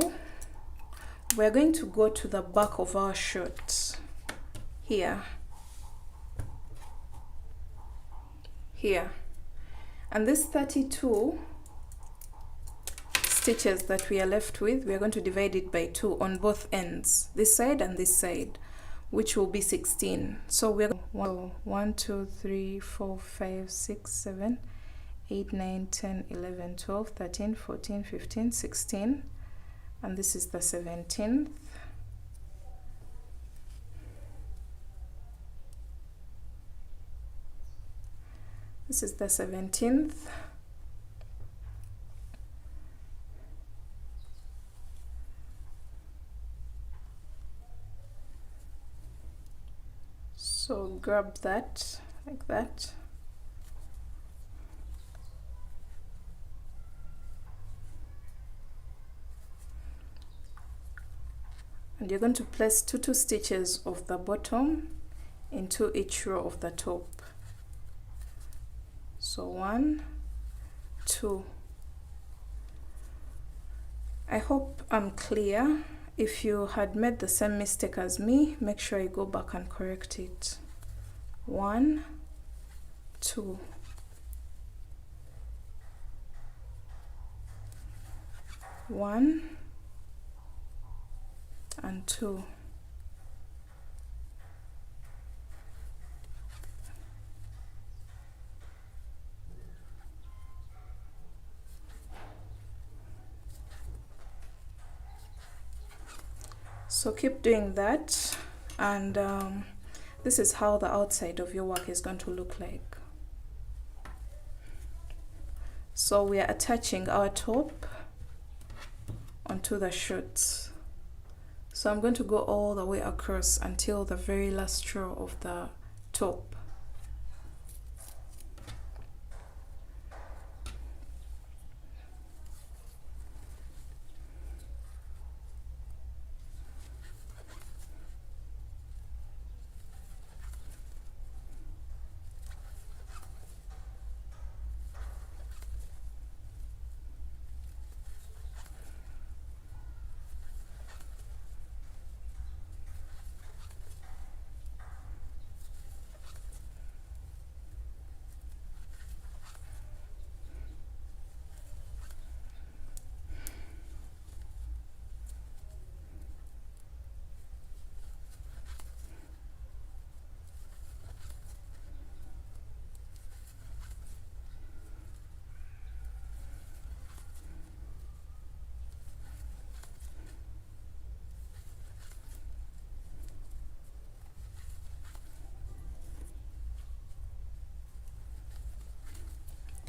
we're going to go to the back of our shirt here, and this 32 stitches that we are left with, we are going to divide it by 2 on both ends, this side and this side, which will be 16. So we're 1, 2, 3, 4, 5, 6, 7, 8, 9, 10, 11, 12, 13, 14, 15, 16, and this is the 17th. This is the 17th. So grab that like that. And you're going to place 2 stitches of the bottom into each row of the top. So 1, 2. I hope I'm clear. If you had made the same mistake as me, make sure you go back and correct it. 1, 2. 1 and 2. So keep doing that, and this is how the outside of your work is going to look like. So we are attaching our top onto the shirts. So I'm going to go all the way across until the very last row of the top.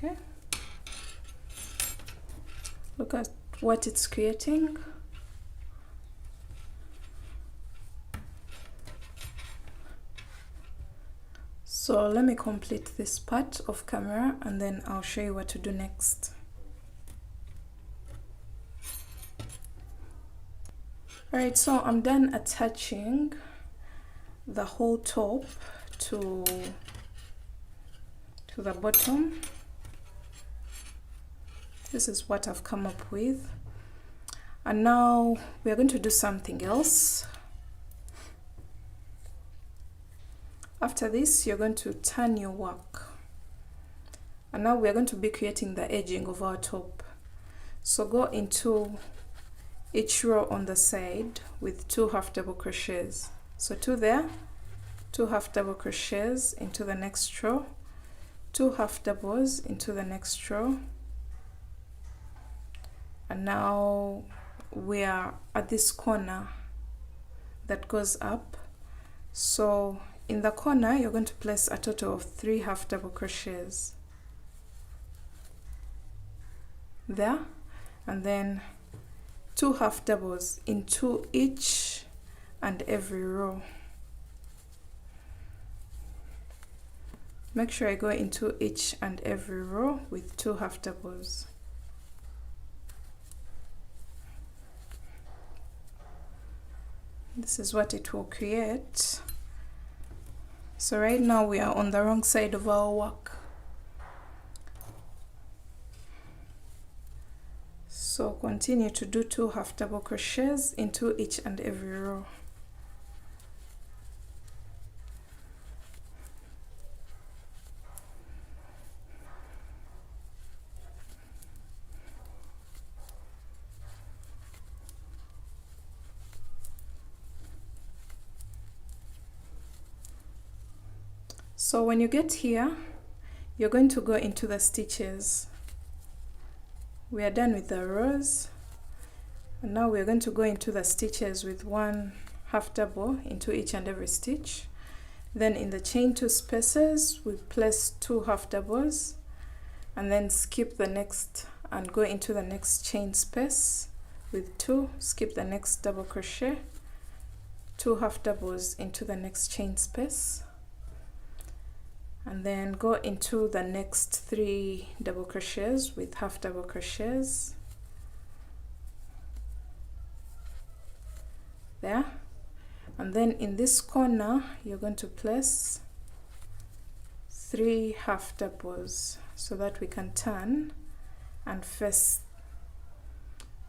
Okay, look at what it's creating. So let me complete this part off camera and then I'll show you what to do next. Alright, so I'm done attaching the whole top to the bottom. This is what I've come up with. And now we're going to do something else. After this, you're going to turn your work. And now we're going to be creating the edging of our top. So go into each row on the side with 2 half double crochets. So 2 there, 2 half double crochets into the next row, 2 half doubles into the next row. And now we are at this corner that goes up. So in the corner, you're going to place a total of 3 half double crochets there, and then 2 half doubles into each and every row. Make sure I go into each and every row with 2 half doubles. This is what it will create. So right now we are on the wrong side of our work. So continue to do 2 half double crochets into each and every row. So when you get here, you're going to go into the stitches. We are done with the rows, and now we're going to go into the stitches with 1 half double into each and every stitch. Then in the chain 2 spaces, we place 2 half doubles, and then skip the next and go into the next chain space with 2, skip the next double crochet, 2 half doubles into the next chain space, and then go into the next 3 double crochets with half double crochets there. And then in this corner, you're going to place 3 half doubles so that we can turn and face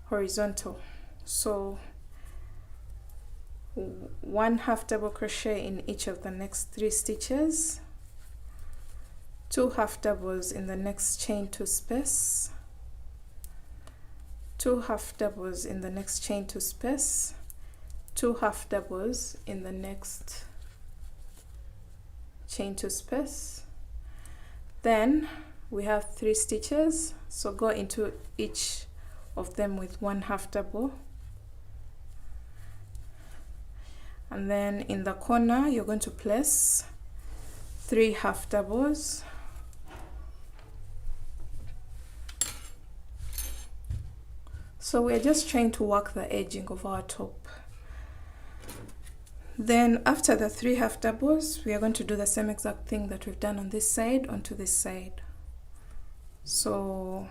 horizontal. So 1 half double crochet in each of the next 3 stitches, 2 half doubles in the next chain 2 space, 2 half doubles in the next chain 2 space, 2 half doubles in the next chain 2 space. Then we have 3 stitches, so go into each of them with 1 half double. And then in the corner, you're going to place 3 half doubles. So we're just trying to work the edging of our top. Then after the 3 half doubles, we are going to do the same exact thing that we've done on this side onto this side. So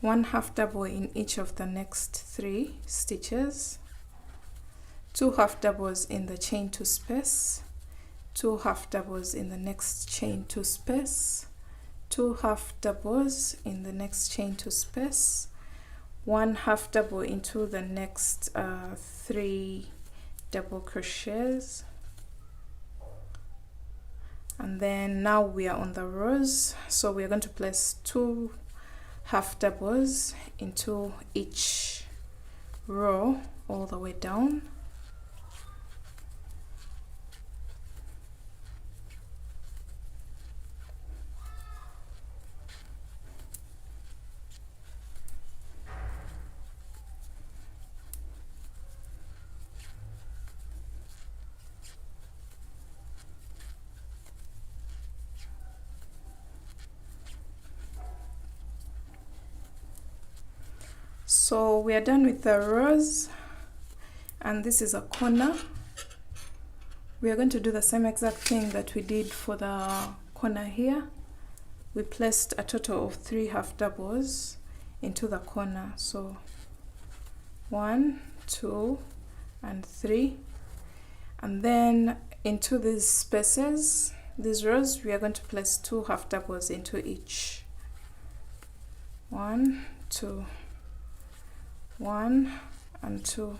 1 half double in each of the next 3 stitches, 2 half doubles in the chain 2 space, 2 half doubles in the next chain 2 space, 2 half doubles in the next chain 2 space, 1 half double into the next 3 double crochets. And then now we are on the rows, so we are going to place 2 half doubles into each row all the way down. So we are done with the rows, and this is a corner. We are going to do the same exact thing that we did for the corner here. We placed a total of 3 half doubles into the corner. So 1, 2, and 3. And then into these spaces, these rows, we are going to place 2 half doubles into each. 1, 2, 1, and 2.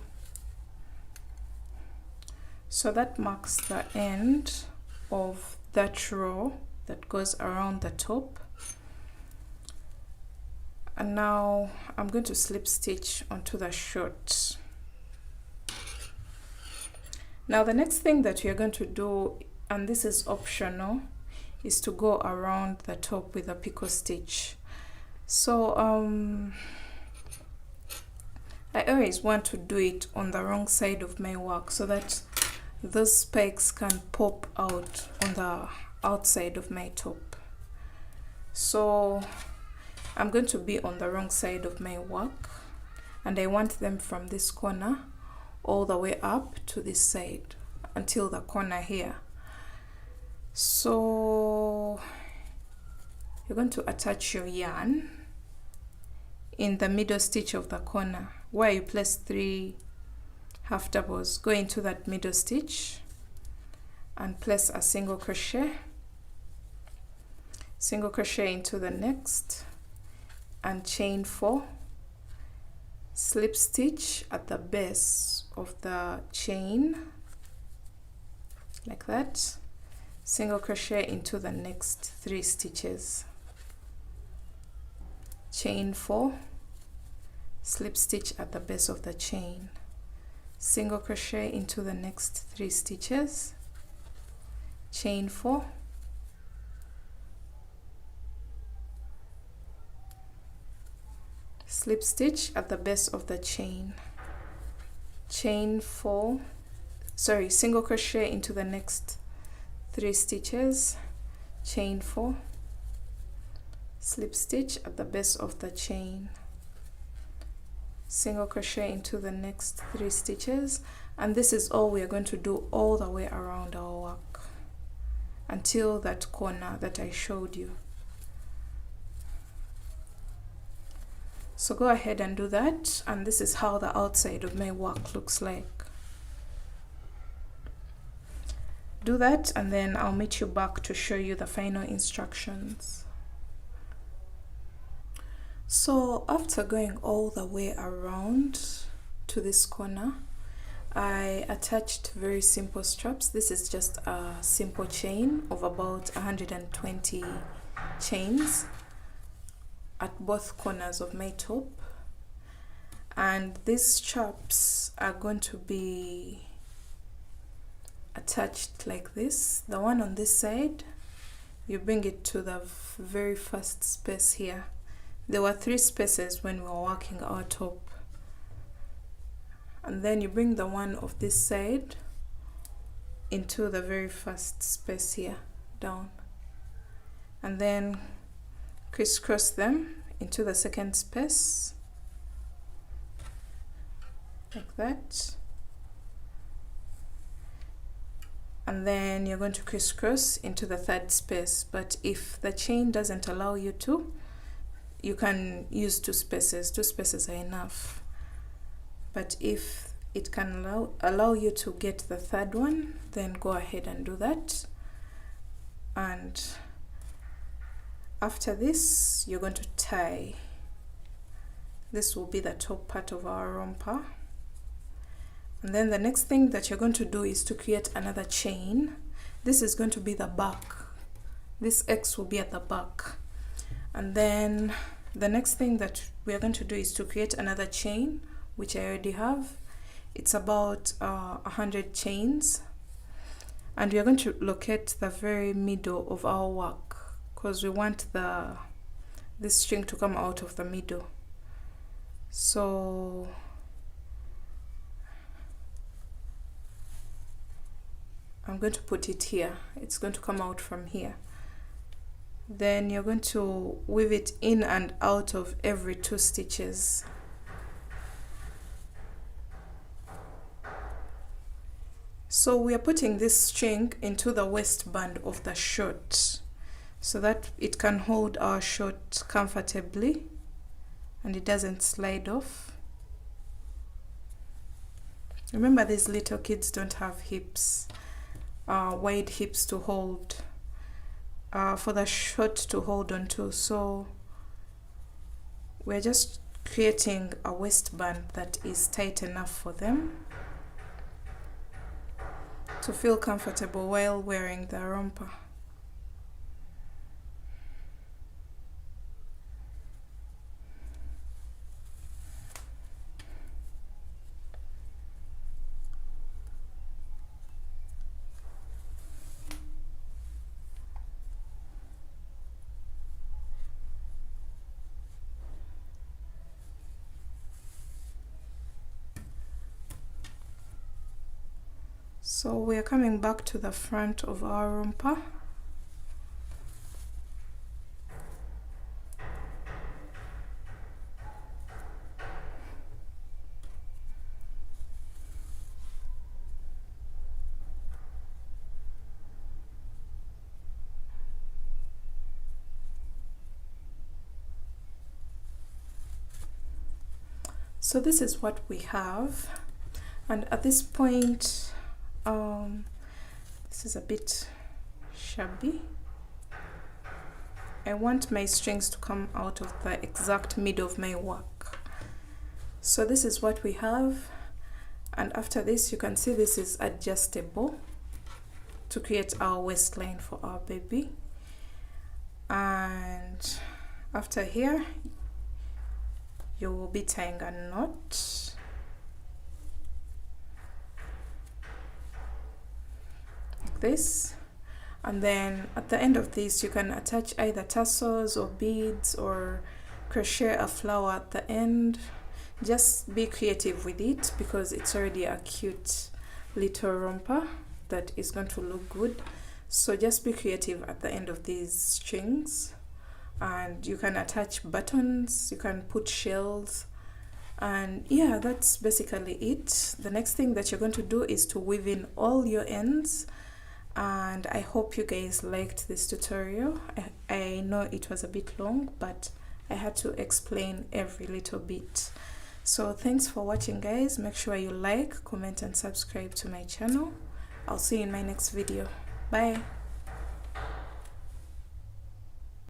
So that marks the end of that row that goes around the top. And now I'm going to slip stitch onto the short. Now the next thing that we are going to do, and this is optional, is to go around the top with a picot stitch. So I always want to do it on the wrong side of my work so that those spikes can pop out on the outside of my top. So I'm going to be on the wrong side of my work, and I want them from this corner all the way up to this side until the corner here. So you're going to attach your yarn in the middle stitch of the corner where you place 3 half doubles. Go into that middle stitch and place a single crochet into the next, and chain 4, slip stitch at the base of the chain like that, single crochet into the next 3 stitches, chain 4, slip stitch at the base of the chain, single crochet into the next 3 stitches, chain 4, slip stitch at the base of the chain, chain 4, single crochet into the next 3 stitches, chain 4, slip stitch at the base of the chain, single crochet into the next 3 stitches. And this is all we are going to do all the way around our work until that corner that I showed you. So go ahead and do that, and this is how the outside of my work looks like. Do that, and then I'll meet you back to show you the final instructions. So after going all the way around to this corner, I attached very simple straps. This is just a simple chain of about 120 chains at both corners of my top, and these straps are going to be attached like this. The one on this side, you bring it to the very first space here. There were 3 spaces when we were working our top, and then you bring the one of this side into the very first space here down, and then crisscross them into the second space like that, and then you're going to crisscross into the third space. But if the chain doesn't allow you to, you can use 2 spaces. 2 spaces are enough. But if it can allow you to get the third one, then go ahead and do that. And after this, you're going to tie. This will be the top part of our romper. And then the next thing that you're going to do is to create another chain. This is going to be the back. This X will be at the back. And then the next thing that we are going to do is to create another chain, which I already have. It's about 100 chains. And we are going to locate the very middle of our work, because we want this string to come out of the middle. So I'm going to put it here. It's going to come out from here. Then you're going to weave it in and out of every 2 stitches. So we are putting this string into the waistband of the short so that it can hold our short comfortably and it doesn't slide off. Remember, these little kids don't have hips, wide hips to hold, for the short to hold onto, so we're just creating a waistband that is tight enough for them to feel comfortable while wearing the romper. So we are coming back to the front of our romper. So this is what we have, and at this point this is a bit shabby. I want my strings to come out of the exact middle of my work. So this is what we have, and after this you can see this is adjustable to create our waistline for our baby. And after here you will be tying a knot. Like this, and then at the end of this you can attach either tassels or beads or crochet a flower at the end. Just be creative with it because it's already a cute little romper that is going to look good. So just be creative at the end of these strings, and you can attach buttons, you can put shells, and yeah, that's basically it. The next thing that you're going to do is to weave in all your ends. And I hope you guys liked this tutorial. I know it was a bit long, but I had to explain every little bit. So thanks for watching, guys. Make sure you like, comment and subscribe to my channel. I'll see you in my next video. Bye.